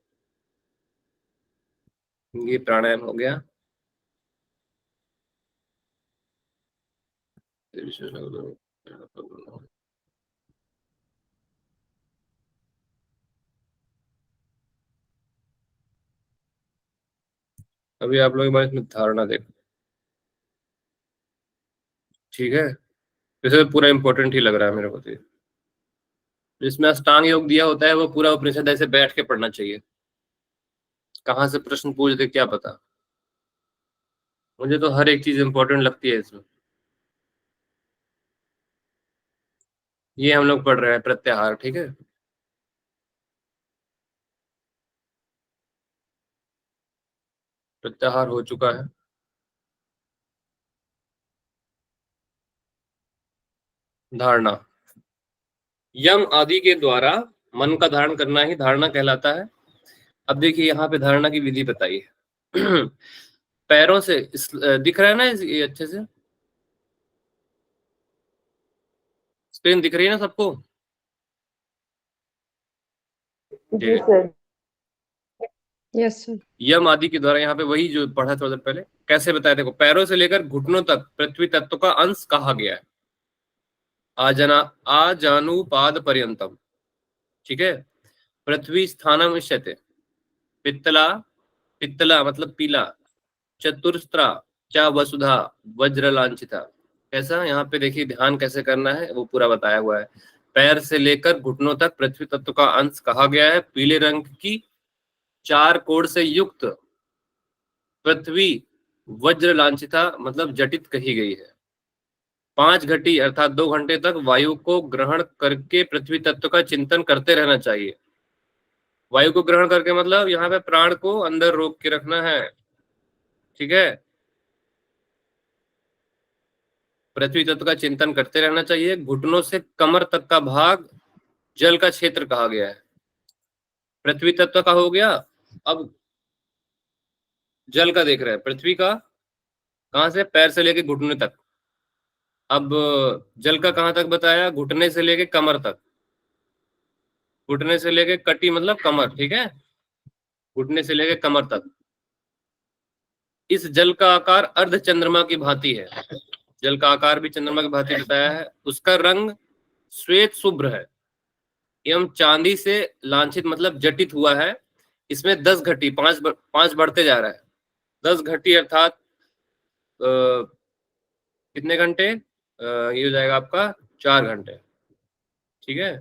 ये प्राणायाम हो गया। अभी आप लोग इसमें धारणा देखो, ठीक है। वैसे तो पूरा इंपॉर्टेंट ही लग रहा है मेरे को, तो जिसमें अष्टांग योग दिया होता है वो पूरा उपनिषद ऐसे बैठ के पढ़ना चाहिए। कहाँ से प्रश्न पूछ दे क्या पता, मुझे तो हर एक चीज इंपॉर्टेंट लगती है इसमें। ये हम लोग पढ़ रहे हैं प्रत्याहार, ठीक है। प्रत्याहार हो चुका है। धारणा, यम आदि के द्वारा मन का धारण करना ही धारणा कहलाता है। अब देखिए, यहाँ पे धारणा की विधि बताई है। पैरों से दिख रहा है ना ये अच्छे से, स्क्रीन दिख रही है ना सबको? जी सर। Yes sir. यम आदि के द्वारा, यहाँ पे वही जो पढ़ा थोड़ा देर पहले, कैसे बताया देखो, पैरों से लेकर घुटनों तक पृथ्वी तत्व का अंश कहा गया है। आजानुपाद पर्यंतम, ठीक है। पृथ्वी स्थानम इष्यते, पित्तला, पित्तला मतलब पीला, चतुरस्त्रा चा वसुधा वज्र लांछिता। कैसा, यहाँ पे देखिए ध्यान कैसे करना है वो पूरा बताया हुआ है। पैर से लेकर घुटनों तक पृथ्वी तत्व का अंश कहा गया है। पीले रंग की 4 कोण से युक्त पृथ्वी वज्र लांछिता मतलब जटित कही गई है। 5 घटी अर्थात 2 घंटे तक वायु को ग्रहण करके पृथ्वी तत्व का चिंतन करते रहना चाहिए। वायु को ग्रहण करके मतलब यहाँ पे प्राण को अंदर रोक के रखना है, ठीक है। पृथ्वी तत्व का चिंतन करते रहना चाहिए। घुटनों से कमर तक का भाग जल का क्षेत्र कहा गया है। पृथ्वी तत्व का हो गया, अब जल का देख रहे हैं। पृथ्वी का कहां से, पैर से लेके घुटने तक। अब जल का कहां तक बताया, घुटने से लेके कमर तक। घुटने से लेके कटी मतलब कमर, ठीक है, घुटने से लेके कमर तक। इस जल का आकार अर्ध चंद्रमा की भांति है। जल का आकार भी चंद्रमा की भांति बताया है। उसका रंग श्वेत शुभ्र है एवं चांदी से लांछित मतलब जटित हुआ है। इसमें 10 घटी, 5 बढ़ते जा रहा है। 10 घटी अर्थात कितने घंटे, ये हो जाएगा आपका 4 घंटे, ठीक है।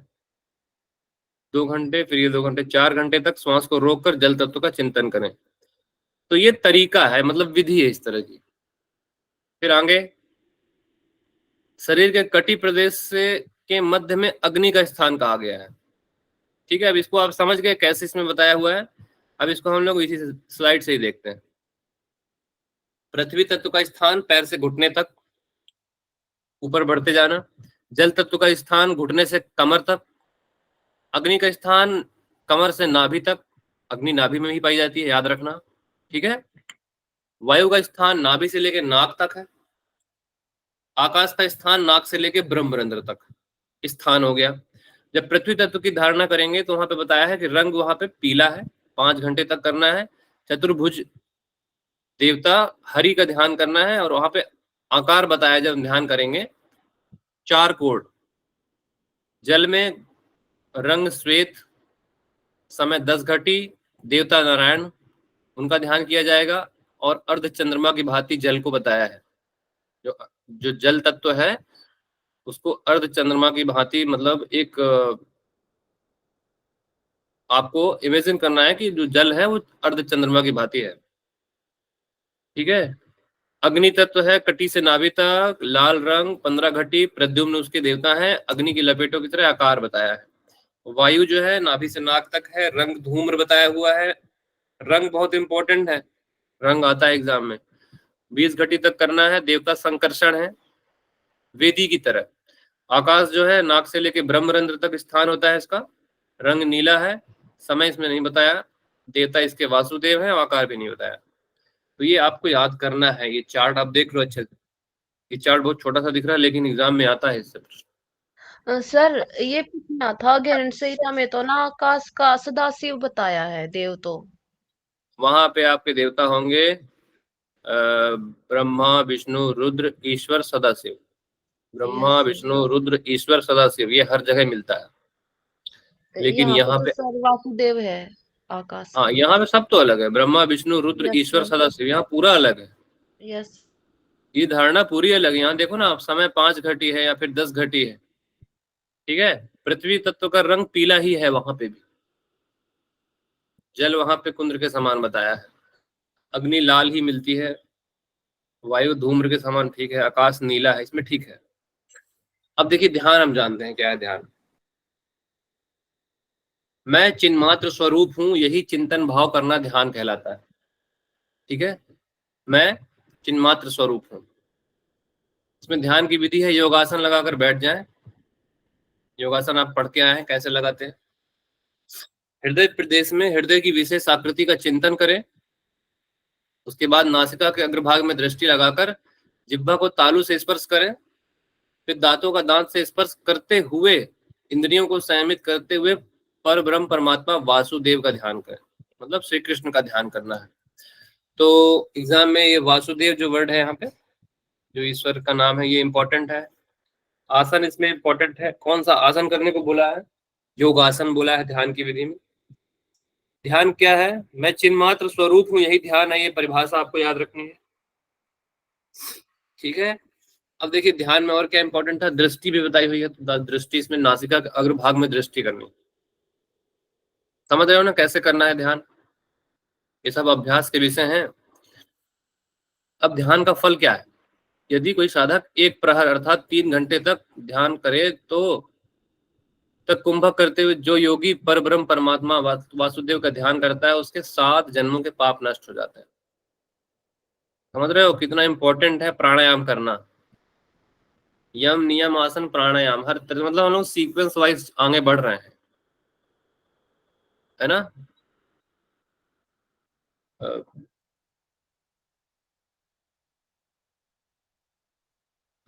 2 घंटे, फिर ये 2 घंटे, 4 घंटे तक श्वास को रोककर जल तत्व का चिंतन करें। तो ये तरीका है, मतलब विधि है इस तरह की। फिर आगे, शरीर के कटी प्रदेश से के मध्य में अग्नि का स्थान कहा गया है, ठीक है। अब इसको आप समझ गए कैसे इसमें बताया हुआ है। अब इसको हम लोग इसी स्लाइड से ही देखते हैं। पृथ्वी तत्व का स्थान पैर से घुटने तक, ऊपर बढ़ते जाना। जल तत्व का स्थान घुटने से कमर तक। अग्नि का स्थान कमर से नाभि तक, अग्नि नाभि में ही पाई जाती है, याद रखना, ठीक है। वायु का स्थान नाभि से लेकर नाक तक है। आकाश का स्थान नाक से लेकर ब्रह्मरंध्र तक स्थान हो गया। जब पृथ्वी तत्व की धारणा करेंगे तो वहां पे बताया है कि रंग वहां पे पीला है, 5 घंटे तक करना है। चतुर्भुज देवता हरि का ध्यान करना है, और वहां पे आकार बताया जब ध्यान करेंगे 4 कोण। जल में रंग श्वेत, समय 10 घटी, देवता नारायण, उनका ध्यान किया जाएगा। और अर्ध चंद्रमा की भांति जल को बताया है। जो जल तत्व है उसको अर्ध चंद्रमा की भांति, मतलब एक आपको इमेजिन करना है कि जो जल है वो अर्ध चंद्रमा की भांति है, ठीक है। अग्नि तत्व है कटी से नाभि तक, लाल रंग, 15 घटी, प्रद्युम्न उसके देवता है। अग्नि की लपेटों की तरह आकार बताया है। वायु जो है नाभि से नाक तक है। रंग धूम्र बताया हुआ है। रंग बहुत इंपॉर्टेंट है, रंग आता है एग्जाम में। 20 घटी तक करना है। देवता संकर्षण है, वेदी की तरह। आकाश जो है नाक से लेके ब्रह्मरंध्र तक स्थान होता है इसका। रंग नीला है, समय इसमें नहीं बताया। देवता इसके वासुदेव है, आकार भी नहीं बताया। तो ये आपको याद करना है। ये चार्ट आप देख लो अच्छे से। ये चार्ट बहुत छोटा सा दिख रहा है लेकिन एग्जाम में आता है इससे प्रश्न। सर ये पूछना था, ज्ञान संहिता में तो ना आकाश का सदाशिव बताया है, देव तो वहां पे आपके देवता होंगे ब्रह्मा विष्णु रुद्र ईश्वर सदाशिव। ब्रह्मा विष्णु रुद्र ईश्वर सदाशिव, ये हर जगह मिलता है। लेकिन यहाँ पे सर वासुदेव है आकाश। हाँ, यहाँ पे सब तो अलग है। ब्रह्मा विष्णु रुद्र ईश्वर सदाशिव, यहाँ पूरा अलग है। यस, ये धारणा पूरी अलग है। यहाँ देखो ना आप, समय 5 घटी है या फिर 10 घटी है, ठीक है। पृथ्वी तत्व का रंग पीला ही है वहां पे भी। जल वहां पे कुंद्र के समान बताया है। अग्नि लाल ही मिलती है। वायु धूम्र के समान, ठीक है। आकाश नीला है, इसमें ठीक है। अब देखिए ध्यान हम जानते हैं क्या है ध्यान। मैं चिन्मात्र स्वरूप हूं, यही चिंतन भाव करना ध्यान कहलाता है, ठीक है। मैं चिन्मात्र स्वरूप हूं। इसमें ध्यान की विधि है, योगासन लगाकर बैठ जाएं। योगासन आप पढ़ के आए हैं, कैसे लगाते हैं। हृदय प्रदेश में हृदय की विशेष आकृति का चिंतन करें। उसके बाद नासिका के अग्रभाग में दृष्टि लगाकर जिह्वा को तालू से स्पर्श करें। फिर दांतों का दांत से स्पर्श करते हुए इंद्रियों को संयमित करते हुए पर ब्रह्म परमात्मा वासुदेव का ध्यान करें। मतलब श्री कृष्ण का ध्यान करना है। तो एग्जाम में ये वासुदेव जो वर्ड है यहाँ पे, जो ईश्वर का नाम है, ये इंपॉर्टेंट है। आसन इसमें इंपॉर्टेंट है। कौन सा आसन करने को बोला है? योगासन बोला है ध्यान की विधि में। ध्यान क्या है? मैं चिन्मात्र स्वरूप हूं, यही ध्यान है। ये परिभाषा आपको याद रखनी है, ठीक है। अब देखिए ध्यान में और क्या इंपॉर्टेंट था, दृष्टि भी बताई हुई है। तो दृष्टि इसमें नासिका के अग्रभाग में दृष्टि करनी। समझ रहे हो ना कैसे करना है ध्यान? ये सब अभ्यास के विषय हैं। अब ध्यान का फल क्या है? यदि कोई साधक एक प्रहर अर्थात 3 घंटे तक ध्यान करे तो तक कुंभक करते हुए जो योगी परब्रह्म परमात्मा वासुदेव का ध्यान करता है उसके 7 जन्मों के पाप नष्ट हो जाते हैं। समझ रहे हो कितना इंपॉर्टेंट है प्राणायाम करना? यम नियम आसन प्राणायाम हर तरह, मतलब हम लोग सीक्वेंस वाइज आगे बढ़ रहे हैं, है ना।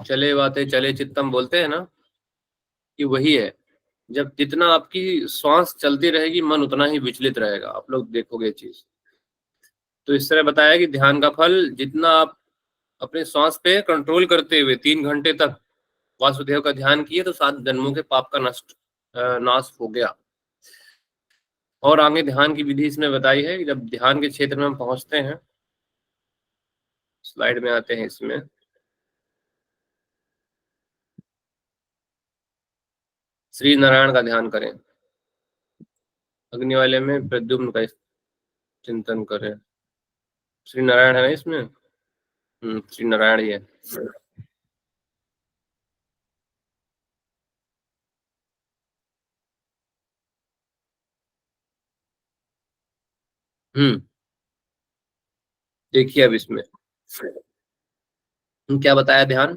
चले बातें चले चित्तम बोलते हैं ना, कि वही है। जब जितना आपकी श्वास चलती रहेगी मन उतना ही विचलित रहेगा, आप लोग देखोगे चीज। तो इस तरह बताया कि ध्यान का फल, जितना आप अपने श्वास पे कंट्रोल करते हुए 3 घंटे तक वासुदेव का ध्यान किए तो 7 जन्मों के पाप का नाश हो गया। और आगे ध्यान की विधि इसमें बताई है कि जब ध्यान के क्षेत्र में हम पहुंचते हैं, स्लाइड में आते हैं, इसमें श्री नारायण का ध्यान करें, अग्नि वाले में प्रद्युम्न का चिंतन करें। श्री नारायण है ना इसमें, श्री नारायण ही है। देखिए अब इसमें क्या बताया ध्यान।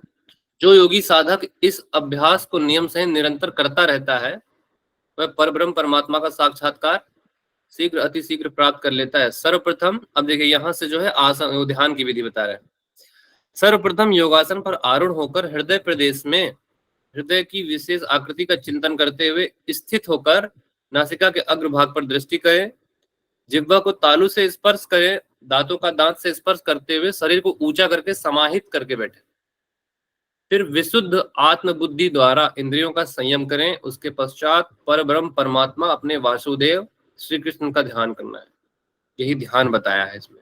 जो योगी साधक इस अभ्यास को नियम से निरंतर करता रहता है वह परब्रह्म परमात्मा का साक्षात्कार शीघ्र अति शीघ्र प्राप्त कर लेता है। सर्वप्रथम, अब देखिए यहाँ से जो है आसन ध्यान की विधि बता रहे हैं। सर्वप्रथम योगासन पर आरूढ़ होकर हृदय प्रदेश में हृदय की विशेष आकृति का चिंतन करते हुए स्थित होकर नासिका के अग्रभाग पर दृष्टि करें। जिह्वा को तालू से स्पर्श करें, दांतों का दांत से स्पर्श करते हुए शरीर को ऊंचा करके समाहित करके बैठे। फिर विशुद्ध आत्म बुद्धि द्वारा इंद्रियों का संयम करें। उसके पश्चात परब्रह्म परमात्मा अपने वासुदेव श्री कृष्ण का ध्यान करना है। यही ध्यान बताया है इसमें।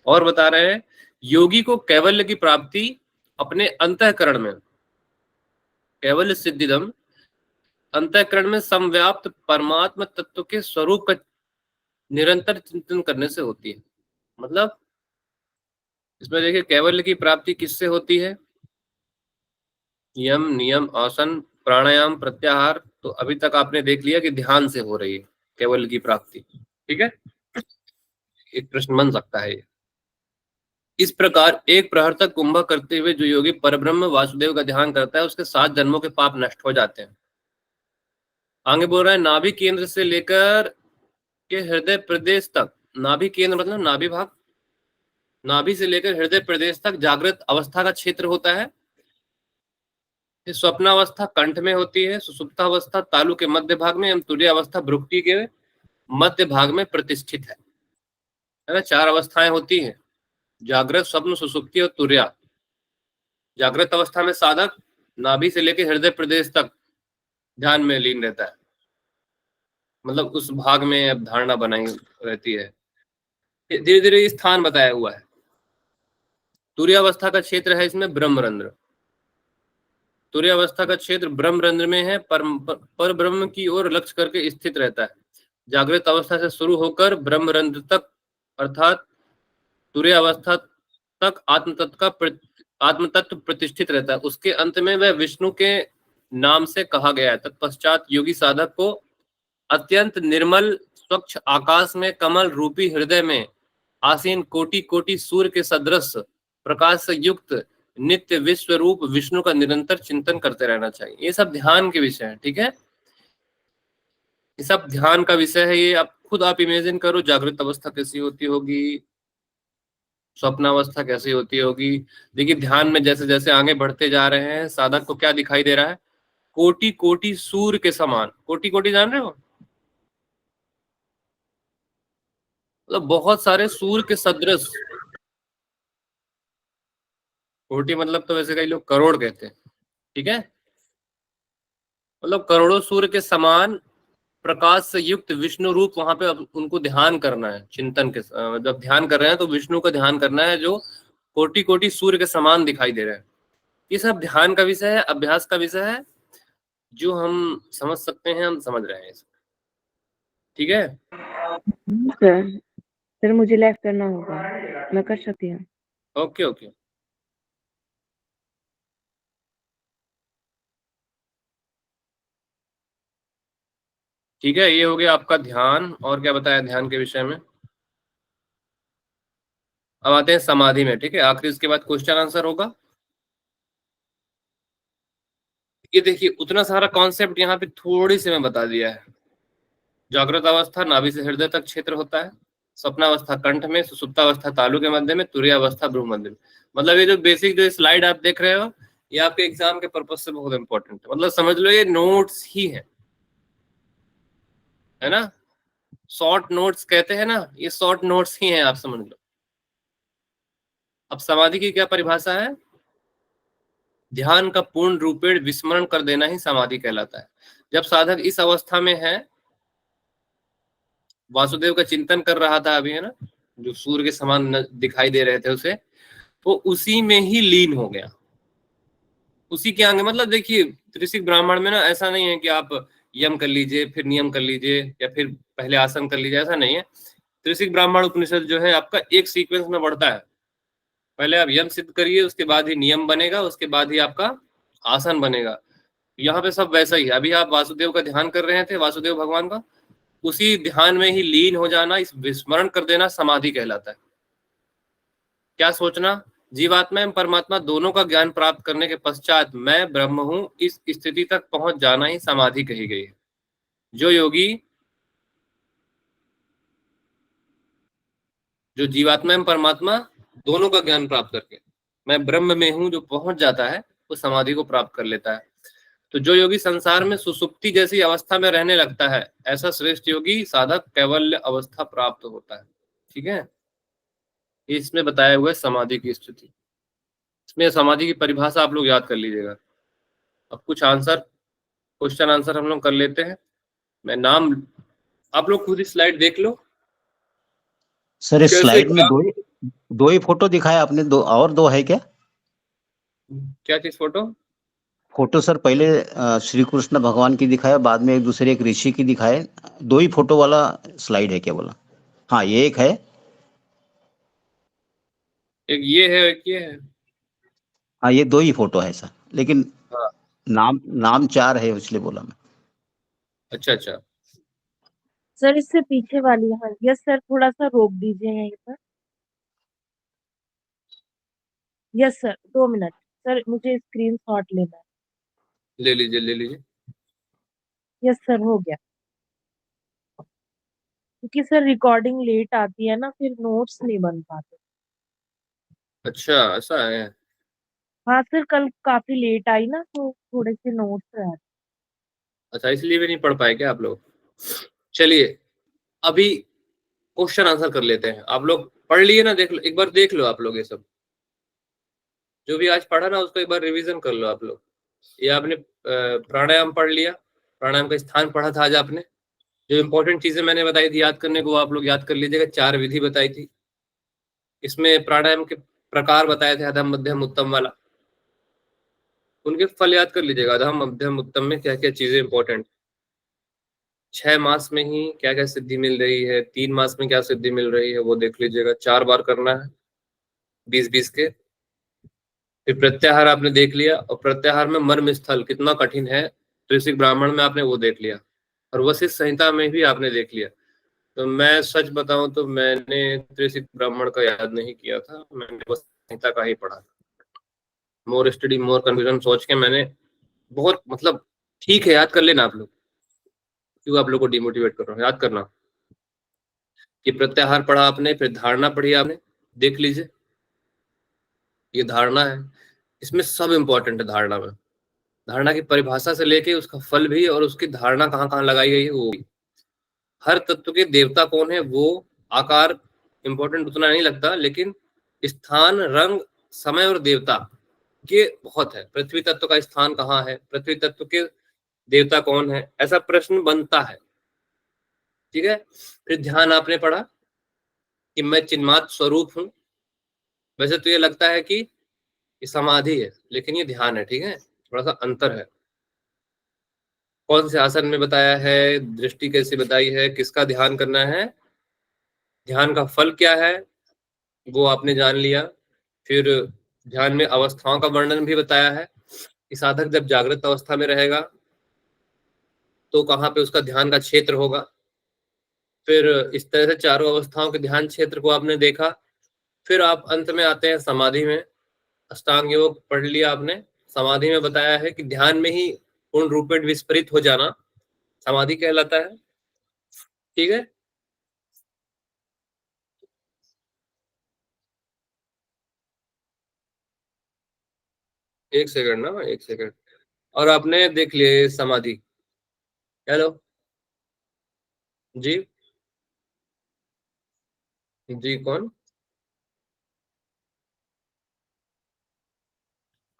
और बता रहे हैं योगी को कैवल्य की प्राप्ति अपने अंतःकरण में, कैवल्य सिद्धिदम, अंतःकरण में समव्याप्त परमात्मा तत्व के स्वरूप का निरंतर चिंतन करने से होती है। मतलब इसमें देखिए कैवल्य की प्राप्ति किससे होती है? यम नियम आसन प्राणायाम प्रत्याहार, तो अभी तक आपने देख लिया कि ध्यान से हो रही है कैवल्य की प्राप्ति, ठीक है। एक प्रश्न बन सकता है ये। इस प्रकार एक प्रहर तक कुंभक करते हुए जो योगी परब्रह्म वासुदेव का ध्यान करता है उसके 7 जन्मों के पाप नष्ट हो जाते हैं। आगे बोल रहा है नाभि केंद्र से लेकर के हृदय प्रदेश तक, नाभि केंद्र मतलब नाभि भाग, नाभि से लेकर हृदय प्रदेश तक जागृत अवस्था का क्षेत्र होता है। स्वप्नावस्था कंठ में होती है, सुसुप्तावस्था तालु के मध्य भाग में एवं तुरीय अवस्था भ्रुकुटी के मध्य भाग में प्रतिष्ठित है ना। 4 अवस्थाएं होती हैं, जागृत स्वप्न सुसुप्ति और तुर्या। जागृत अवस्था में साधक नाभि से लेकर हृदय प्रदेश तक ध्यान में लीन रहता है, मतलब उस भाग में अब धारणा बनाई रहती है। धीरे धीरे स्थान बताया हुआ है। तुर्यावस्था का क्षेत्र है इसमें ब्रह्मरंध्र, तुर्यावस्था का क्षेत्र ब्रह्मरंध्र में है, पर ब्रह्म की ओर लक्ष्य करके स्थित रहता है। जागृत अवस्था से शुरू होकर ब्रह्मरंध्र तक अर्थात तुर्यावस्था तक आत्मतत्व प्रतिष्ठित रहता है। उसके अंत में वह विष्णु के नाम से कहा गया है। तत्पश्चात योगी साधक को अत्यंत निर्मल स्वच्छ आकाश में कमल रूपी हृदय में आसीन कोटि कोटि सूर्य के सदृश प्रकाश से युक्त नित्य विश्व रूप विष्णु का निरंतर चिंतन करते रहना चाहिए। ये सब ध्यान के विषय है, ठीक है। ये सब ध्यान का विषय है। ये आप खुद आप इमेजिन करो, जागृत अवस्था कैसी होती होगी, स्वप्नावस्था कैसी होती होगी। देखिए ध्यान में जैसे जैसे आगे बढ़ते जा रहे हैं साधक को क्या दिखाई दे रहा है? कोटि कोटि सूर्य के समान। कोटि कोटि जान रहे हो? मतलब बहुत सारे सूर्य के सदृश, कोटि मतलब तो वैसे कई लोग करोड़ कहते हैं, ठीक है, मतलब करोड़ों सूर्य के समान प्रकाश से युक्त विष्णु रूप वहां पे अब उनको ध्यान करना है, चिंतन के जब ध्यान कर रहे हैं तो विष्णु का ध्यान करना है जो कोटि कोटि सूर्य के समान दिखाई दे रहे हैं। ये सब ध्यान का विषय है, अभ्यास का विषय है, जो हम समझ सकते हैं, हम समझ रहे हैं इसको, ठीक है। सर सर मुझे लेफ्ट करना होगा, मैं कर सकती हूँ? ओके ओके, ठीक है, ये हो गया आपका ध्यान। और क्या बताया ध्यान के विषय में? अब आते हैं समाधि में, ठीक है, आखिर इसके बाद क्वेश्चन आंसर होगा। ये देखिए उतना सारा कॉन्सेप्ट यहाँ पे थोड़ी सी मैं बता दिया है। जागृत अवस्था नाभि से हृदय तक क्षेत्र होता है, स्वप्नावस्था कंठ में, सुसुप्तावस्था तालु के मध्य में, तुरीयावस्था भ्रू मध्य में। मतलब ये जो बेसिक जो स्लाइड आप देख रहे हो, ये आपके एग्जाम के पर्पज से बहुत इंपॉर्टेंट है। मतलब समझ लो ये नोट्स ही है ना, शॉर्ट नोट्स कहते हैं ना, ये शॉर्ट नोट्स ही हैं, आप समझ लो। अब समाधि की क्या परिभाषा है? ध्यान का पूर्ण रूपेण विस्मरण कर देना ही समाधि कहलाता है। जब साधक इस अवस्था में है, वासुदेव का चिंतन कर रहा था अभी, है ना, जो सूर्य के समान दिखाई दे रहे थे उसे, वो उसी में ही लीन हो गया, उसी के आगे। मतलब देखिए त्रिशिक ब्राह्मण में ना ऐसा नहीं है कि आप यम कर लीजिए फिर नियम कर लीजिए या फिर पहले आसन कर लीजिए, ऐसा नहीं है। त्रिशिक ब्राह्मण उपनिषद जो है आपका एक सीक्वेंस में बढ़ता है, पहले आप यम सिद्ध करिए, उसके बाद ही नियम बनेगा, उसके बाद ही आपका आसन बनेगा। यहाँ पे सब वैसा ही है। अभी आप वासुदेव का ध्यान कर रहे थे, वासुदेव भगवान का, उसी ध्यान में ही लीन हो जाना, इस विस्मरण कर देना समाधि कहलाता है। क्या सोचना? जीवात्मा एवं परमात्मा दोनों का ज्ञान प्राप्त करने के पश्चात मैं ब्रह्म हूं, इस स्थिति तक पहुंच जाना ही समाधि कही गई है। जो योगी, जो जीवात्मा एवं परमात्मा दोनों का ज्ञान प्राप्त करके मैं ब्रह्म में हूं जो पहुंच जाता है, वो समाधि को प्राप्त कर लेता है। तो जो योगी संसार में सुसुप्ति जैसी अवस्था में रहने लगता है, ऐसा श्रेष्ठ योगी साधक कैवल्य अवस्था प्राप्त होता है, ठीक है। इसमें बताया हुआ है समाधि की स्थिति। इसमें समाधि की परिभाषा आप लोग याद कर लीजिएगा। अब कुछ आंसर, क्वेश्चन आंसर हम लोग कर लेते हैं। मैं नाम, आप लोग खुद ही स्लाइड देख लो। सर इस कैसे स्लाइड में क्या दो ही फोटो दिखाया आपने, दो और दो है क्या? क्या चीज फोटो? फोटो सर पहले श्री कृष्ण भगवान की दिखाया, बाद में एक दूसरे एक ऋषि की दिखाए, दो ही फोटो वाला स्लाइड है क्या बोला? हाँ ये एक है। एक ये है, एक ये है। हाँ ये दो ही फोटो है सर, लेकिन हाँ नाम चार है इसलिए बोला मैं। अच्छा अच्छा, सर इससे पीछे वाली, हाँ यस सर, थोड़ा सा रोक दीजिए यहीं पर। यस सर 2 मिनट, सर मुझे स्क्रीन शॉट लेना है। ले लीजिए ले लीजिए। यस सर हो गया, क्योंकि सर रिकॉर्डिंग लेट आती है ना, फिर नोट्स नहीं बन पाते। अच्छा ऐसा है। हाँ सर कल काफी लेट आई ना, तो थोड़े से नोट्स रह। अच्छा इसलिए भी नहीं पढ़ पाए क्या आप लोग? चलिए अभी क्वेश्चन आंसर कर लेते हैं। आप लोग पढ़ लिए ना, देख लो एक बार, देख लो आप लोग ये सब जो भी आज पढ़ा ना, उसको एक बार रिवीजन कर लो आप लोग। ये आपने प्राणायाम पढ़ लिया, प्राणायाम का स्थान पढ़ा था आज आपने। जो इंपॉर्टेंट चीजें मैंने बताई थी याद करने को, वो आप लोग याद कर लीजिएगा। 4 विधि बताई थी, इसमें प्राणायाम के प्रकार बताए थे, अधम मध्यम उत्तम वाला, उनके फल याद कर लीजिएगा। अधम मध्यम उत्तम में क्या क्या चीजें इंपॉर्टेंट, 6 मास में ही क्या क्या सिद्धि मिल रही है, 3 मास में क्या सिद्धि मिल रही है, वो देख लीजिएगा। 4 बार करना है 20-20 के। फिर प्रत्याहार आपने देख लिया, और प्रत्याहार में मर्म स्थल कितना कठिन है, त्रिशिक ब्राह्मण में आपने वो देख लिया, और वशिष्ठ संहिता में भी आपने देख लिया। तो मैं सच बताऊं तो मैंने त्रिशिक ब्राह्मण का याद नहीं किया था, मैंने वशिष्ठ संहिता का ही पढ़ा था। मोर स्टडी मोर कन्फ्यूजन सोच के मैंने बहुत, मतलब ठीक है याद कर लेना आप लोग, क्यों आप लोग को डिमोटिवेट कर रहा हूँ, याद करना। कि प्रत्याहार पढ़ा आपने, फिर धारणा पढ़ी आपने, देख लीजिए ये धारणा है, इसमें सब इंपॉर्टेंट है। धारणा में, धारणा की परिभाषा से लेके उसका फल भी, और उसकी धारणा कहाँ कहाँ लगाई गई है वो भी, हर तत्व के देवता कौन है वो, आकार इंपॉर्टेंट उतना नहीं लगता, लेकिन स्थान, रंग, समय और देवता ये बहुत है। पृथ्वी तत्व का स्थान कहाँ है, पृथ्वी तत्व के देवता कौन है, ऐसा प्रश्न बनता है। ठीक है, फिर ध्यान आपने पढ़ा कि मैं चिन्मात्र स्वरूप हूं। वैसे तो ये लगता है कि ये समाधि है, लेकिन ये ध्यान है। ठीक है, थोड़ा सा अंतर है। कौन से आसन में बताया है, दृष्टि कैसे बताई है, किसका ध्यान करना है, ध्यान का फल क्या है, वो आपने जान लिया। फिर ध्यान में अवस्थाओं का वर्णन भी बताया है कि साधक जब जागृत अवस्था में रहेगा तो कहाँ पे उसका ध्यान का क्षेत्र होगा। फिर इस तरह से चारों अवस्थाओं के ध्यान क्षेत्र को आपने देखा। फिर आप अंत में आते हैं समाधि में। अष्टांग योग पढ़ लिया आपने। समाधि में बताया है कि ध्यान में ही पूर्ण रूप में विस्फुरित हो जाना समाधि कहलाता है। ठीक है, एक सेकंड ना, एक सेकंड। और आपने देख लिए समाधि। हेलो जी, जी कौन?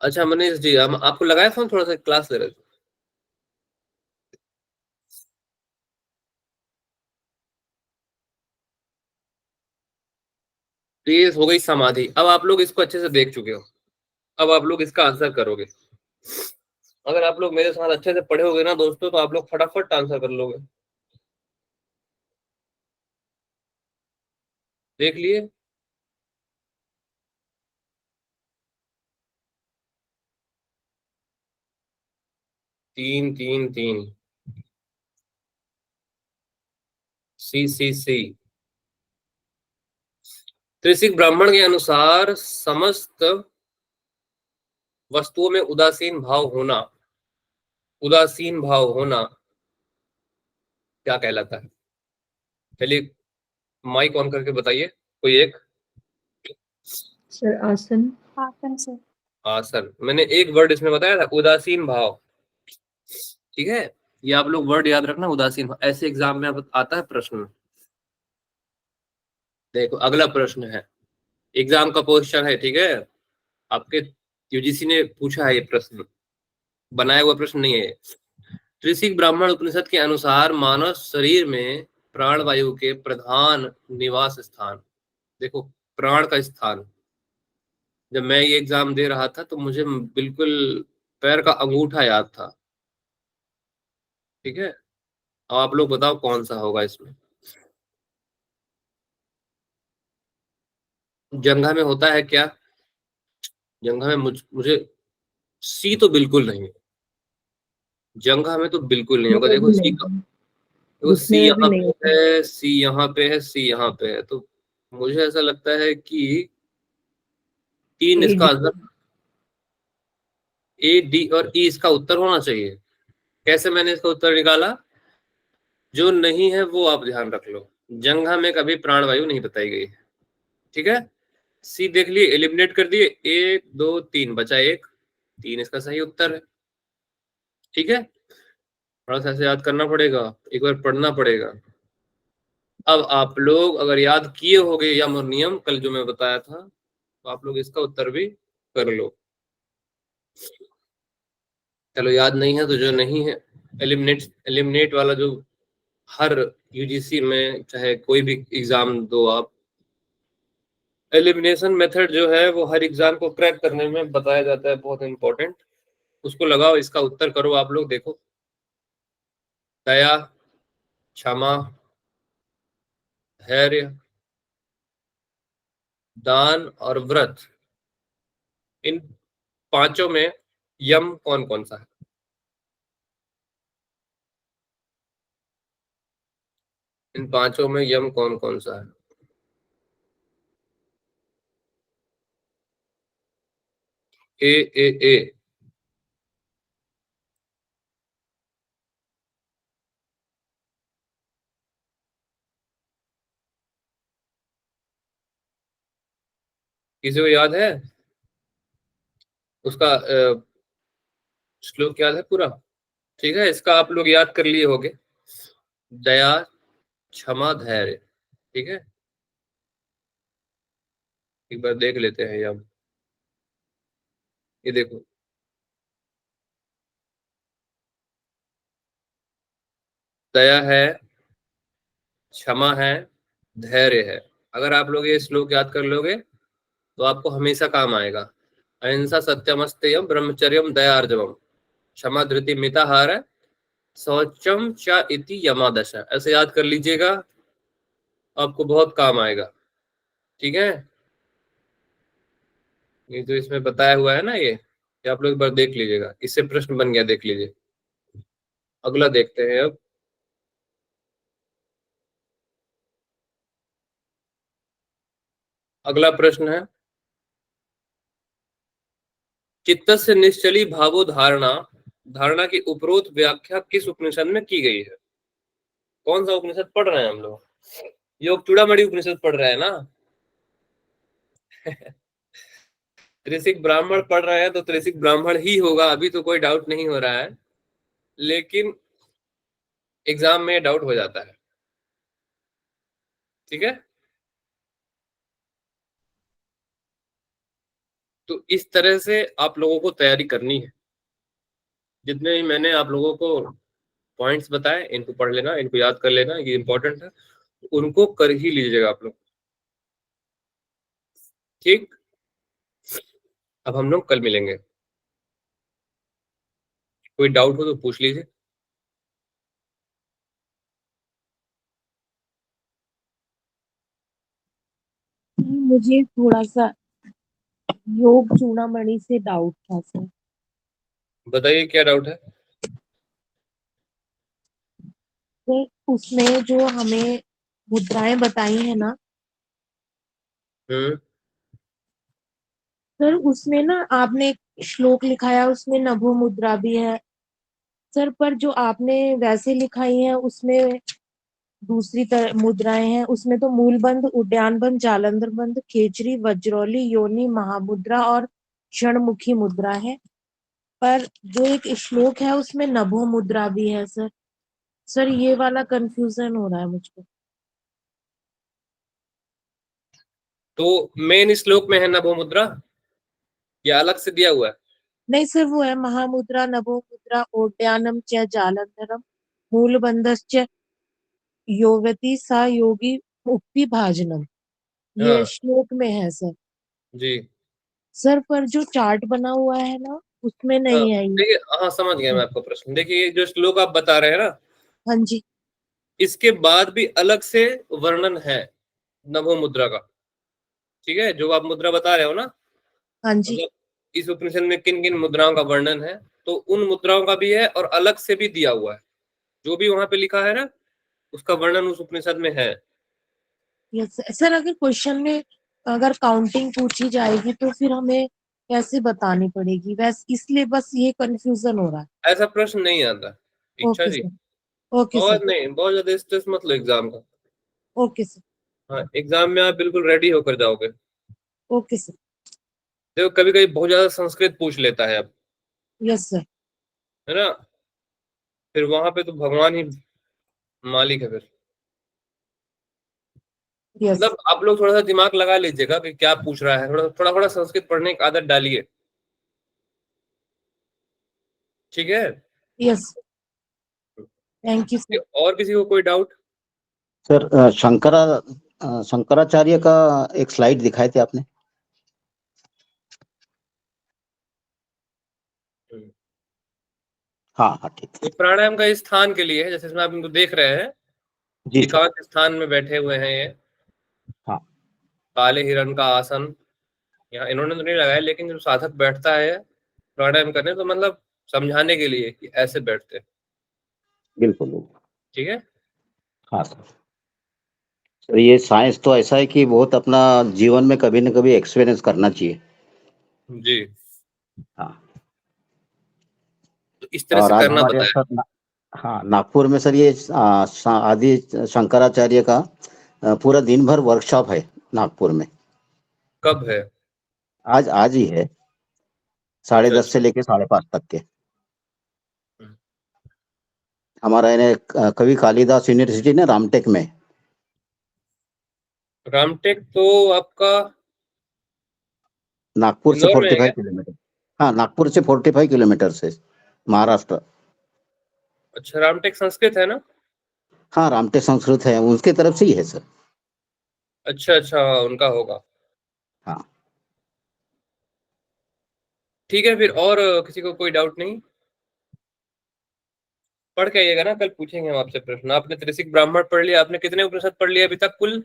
अच्छा मनीष जी, हम आपको लगाया फोन, थोड़ा सा क्लास ले रहे थे। तो ये हो गई समाधि। अब आप लोग इसको अच्छे से देख चुके हो, अब आप लोग इसका आंसर करोगे। अगर आप लोग मेरे साथ अच्छे से पढ़े होगे ना दोस्तों, तो आप लोग फटाफट आंसर कर लोगे। देख लिए? तीन तीन तीन, सी सी सी। त्रिशिक ब्राह्मण के अनुसार समस्त वस्तुओं में उदासीन भाव होना, उदासीन भाव होना क्या कहलाता है? चलिए माइक ऑन करके बताइए कोई एक। सर आसन। आसन से। आसन। मैंने एक वर्ड इसमें बताया था, उदासीन भाव। ठीक है, ये आप लोग वर्ड याद रखना, उदासीन भाव। ऐसे एग्जाम में अब आता है प्रश्न। देखो अगला प्रश्न है, एग्जाम का क्वेश्चन है। ठीक है, आपके यूजीसी ने पूछा है ये प्रश्न, बनाया हुआ प्रश्न नहीं है ये। त्रिशिक ब्राह्मण उपनिषद के अनुसार मानव शरीर में प्राण वायु के प्रधान निवास स्थान। देखो प्राण का स्थान, जब मैं ये एग्जाम दे रहा था तो मुझे बिल्कुल पैर का अंगूठा याद था। ठीक है, अब आप लोग बताओ कौन सा होगा इसमें। जंघा में होता है क्या? जंघा में मुझे सी तो बिल्कुल नहीं है, जंघा में तो बिल्कुल नहीं होगा। देखो सी का, देखो सी यहाँ पे है, सी यहाँ पे है, सी यहाँ पे है, तो मुझे ऐसा लगता है कि तीन इसका आंसर, ए डी और ई इसका उत्तर होना चाहिए। कैसे मैंने इसका उत्तर निकाला? जो नहीं है वो आप ध्यान रख लो, जंघा में कभी प्राणवायु नहीं बताई गई है। ठीक है, सी देख लिए, एलिमिनेट कर दिए। एक दो तीन बचा एक, तीन इसका सही उत्तर है। ठीक है, थोड़ा सा ऐसे याद करना पड़ेगा, एक बार पढ़ना पड़ेगा। अब आप लोग अगर याद किए होंगे यम और नियम कल जो मैं बताया था, तो आप लोग इसका उत्तर भी कर लो। चलो याद नहीं है तो जो नहीं है, एलिमिनेट, एलिमिनेट वाला जो हर यूजीसी में चाहे कोई भी एग्जाम दो आप, एलिमिनेशन मेथड जो है वो हर एग्जाम को क्रैक करने में बताया जाता है, बहुत इंपॉर्टेंट। उसको लगाओ, इसका उत्तर करो आप लोग। देखो दया, क्षमा, धैर्य, दान और व्रत, इन पांचों में यम कौन कौन सा है? इन पांचों में यम कौन कौन सा है? ए ए ए, किसी को याद है उसका श्लोक याद है पूरा? ठीक है, इसका आप लोग याद कर लिए होंगे, दया, क्षमा, धैर्य। ठीक है, एक बार देख लेते हैं हम। ये देखो, दया है, क्षमा है, धैर्य है। अगर आप लोग ये श्लोक याद कर लोगे तो आपको हमेशा काम आएगा। अहिंसा सत्यमस्तेयम ब्रह्मचर्यम दयार्जवम क्षमा धृति मिताहार शौचम च इति यमादश। ऐसे याद कर लीजिएगा, आपको बहुत काम आएगा। ठीक है, ये जो इसमें बताया हुआ है ना, ये आप लोग एक बार देख लीजिएगा, इससे प्रश्न बन गया, देख लीजिए। अगला देखते हैं अब। अगला प्रश्न है, चित्तस्य निश्चली भावो धारणा, धारणा की उपरोक्त व्याख्या किस उपनिषद में की गई है? कौन सा उपनिषद पढ़ रहे हैं हम लोग? योग चूड़ामणि उपनिषद पढ़ रहे हैं ना। त्रिशिक ब्राह्मण पढ़ रहे हैं तो त्रिशिक ब्राह्मण ही होगा, अभी तो कोई डाउट नहीं हो रहा है, लेकिन एग्जाम में डाउट हो जाता है। ठीक है, तो इस तरह से आप लोगों को तैयारी करनी है। जितने भी मैंने आप लोगों को पॉइंट्स बताए, इनको पढ़ लेना, इनको याद कर लेना, ये इंपॉर्टेंट है, उनको कर ही लीजिएगा आप लोग। ठीक, अब हम लोग कल मिलेंगे। कोई डाउट हो तो पूछ लीजिए। मुझे थोड़ा सा योग चूड़ामणि से डाउट था सर। बताइए क्या डाउट है। सर उसमें जो हमें मुद्राएं बताई है ना सर, उसमें ना आपने एक श्लोक लिखाया, उसमें नभो मुद्रा भी है सर, पर जो आपने वैसे लिखाई है उसमें दूसरी तरह मुद्राएं हैं। उसमें तो मूल बंध, उड्डयन बंध, जालंधर बंध, खेचरी, वज्रौली, योनि, महामुद्रा और क्षणमुखी मुद्रा है। पर जो एक श्लोक है उसमें नभो मुद्रा भी है सर। सर ये वाला कंफ्यूजन हो रहा है मुझको। तो मेन श्लोक में है नभो मुद्रा या अलग से दिया हुआ है? नहीं सर, वो है महामुद्रा, नभो मुद्रा, ओड्यानम च जालंधरम, मूल बंधश्च योवती सा योगी मुक्ति भाजनम, ये हाँ श्लोक में है सर। जी। सर पर जो चार्ट बना हुआ है ना उसमें हाँ नहीं है ये। देखिए, हाँ समझ गया मैं आपका प्रश्न। देखिए, ये जो श्लोक आप बता रहे हैं ना, हाँ जी, इसके बाद भी अलग से वर्णन है नभो मुद्रा का। ठीक है, जो आप मुद्रा बता रहे हो ना, हाँ जी, मतलब इस उपनिषद में किन किन मुद्राओं का वर्णन है, तो उन मुद्राओं का भी है और अलग से भी दिया हुआ है। जो भी वहां पे लिखा है ना, उसका वर्णन उस उपनिषद में है। Yes sir. अगर क्वेश्चन में अगर काउंटिंग पूछी जाएगी तो फिर हमें कैसे बतानी पड़ेगी? वैसे इसलिए बस ये कंफ्यूजन हो रहा है। ऐसा प्रश्न नहीं आता। इच्छा ओके जी, सर, ओके बहुत सर, नहीं, बहुत ज्यादा स्ट्रेस मत लो एग्जाम का। ओके सर, हाँ, एग्जाम में आप बिल्कुल रेडी होकर जाओगे। ओके सर, देखो, कभी कभी बहुत ज्यादा संस्कृत पूछ लेता है अब, यस सर, है ना, फिर वहां पे तो भगवान ही मालिक है फिर। यस, मतलब आप लोग थोड़ा सा दिमाग लगा लीजिएगा कि क्या पूछ रहा है, थोड़ा थोड़ा थोड़ा संस्कृत पढ़ने की आदत डालिए। ठीक है, यस, थैंक यू सर। और किसी को कोई डाउट? सर शंकराचार्य का एक स्लाइड दिखाए थे आपने। हाँ हाँ ठीक है। ये प्राणायाम का स्थान के लिए है, जैसे इसमें आप इनको देख रहे हैं, जी सर। एकांत स्थान में बैठे हुए हैं ये। हाँ। काले हिरण का आसन यहाँ इन्होंने तो नहीं लगाया, लेकिन जो साधक बैठता है प्राणायाम करने, तो मतलब समझाने के लिए कि ऐसे बैठते हैं। बिल्कुल बिल्कुल। ठीक है, हाँ सर। सर ये साइंस तो ऐसा है कि बहुत अपना जीवन में कभी न कभी एक्सपीरियंस करना चाहिए। जी। हाँ। तो इस तरह और से आज करना हमारे यहाँ बताया। सर हाँ नागपुर में सर ये आदि शंकराचार्य का पूरा दिन भर वर्कशॉप है नागपुर में। कब है? आज ही है, अच्छा 10:30 से अच्छा। लेके 5:30 तक के। हम्म। हमारा इन्हें कवि कालिदास यूनिवर्सिटी ना रामटेक में। रामटेक तो आपका नागपुर से इंदौर में है 45 क्या? किलोमीटर। हाँ, नागपुर से 45 किलोमीटर से, महाराष्ट्र। अच्छा, रामटेक संस्कृत है ना? हाँ, रामटेक संस्कृत है, उसके तरफ से ही है सर। अच्छा अच्छा, उनका होगा। हाँ। ठीक है, फिर और किसी को कोई डाउट नहीं? पढ़ के आइएगा ना, कल पूछेंगे हम आपसे प्रश्न। आपने त्रिशिक ब्राह्मण पढ़ लिया, आपने कितने उपनिषद पढ़ लिए अभी तक कुल?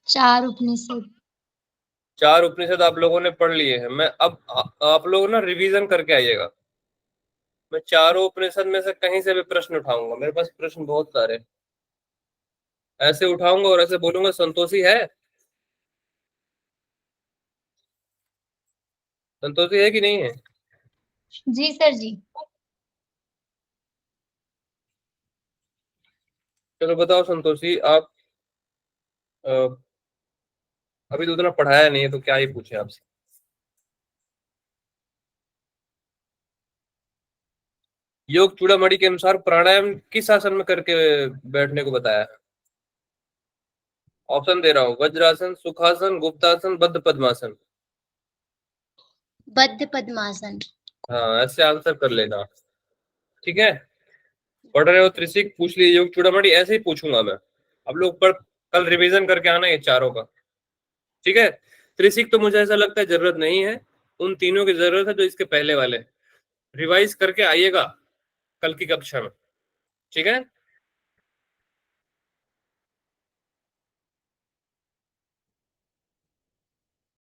4 उपनिषद। 4 उपनिषद आप लोगों ने पढ़ लिए हैं। मैं अब आप लोग ना रिवीजन करके आइएगा। मैं चारों उपनिषद में से कहीं से भी प्रश्न उठाऊंगा, मेरे पास प्रश्न बहुत सारे हैं। ऐसे उठाऊंगा और ऐसे बोलूंगा, संतोषी है? संतोषी है कि नहीं है? जी सर जी। चलो बताओ संतोषी, आप अ, अभी तो उतना पढ़ाया नहीं है तो क्या ही पूछे आपसे। योग चूड़ामणि के अनुसार प्राणायाम किस आसन में करके बैठने को बताया है? ऑप्शन दे रहा हूँ, वज्रासन, सुखासन, गुप्तासन, बद्ध पद्मासन। बद्ध पद्मासन। हाँ, ऐसे आंसर कर लेना। ठीक है, पढ़ रहे हो त्रिशिक, पूछ लीजिए। योग चूड़ामणि ऐसे ही पूछूंगा मैं। अब लोग पर कल रिवीजन करके आना ये चारों का। ठीक है, त्रिशिक तो मुझे ऐसा लगता है जरूरत नहीं है, उन तीनों की जरूरत है जो इसके पहले वाले। रिवाइज करके आइएगा कल की कक्षा में। ठीक है।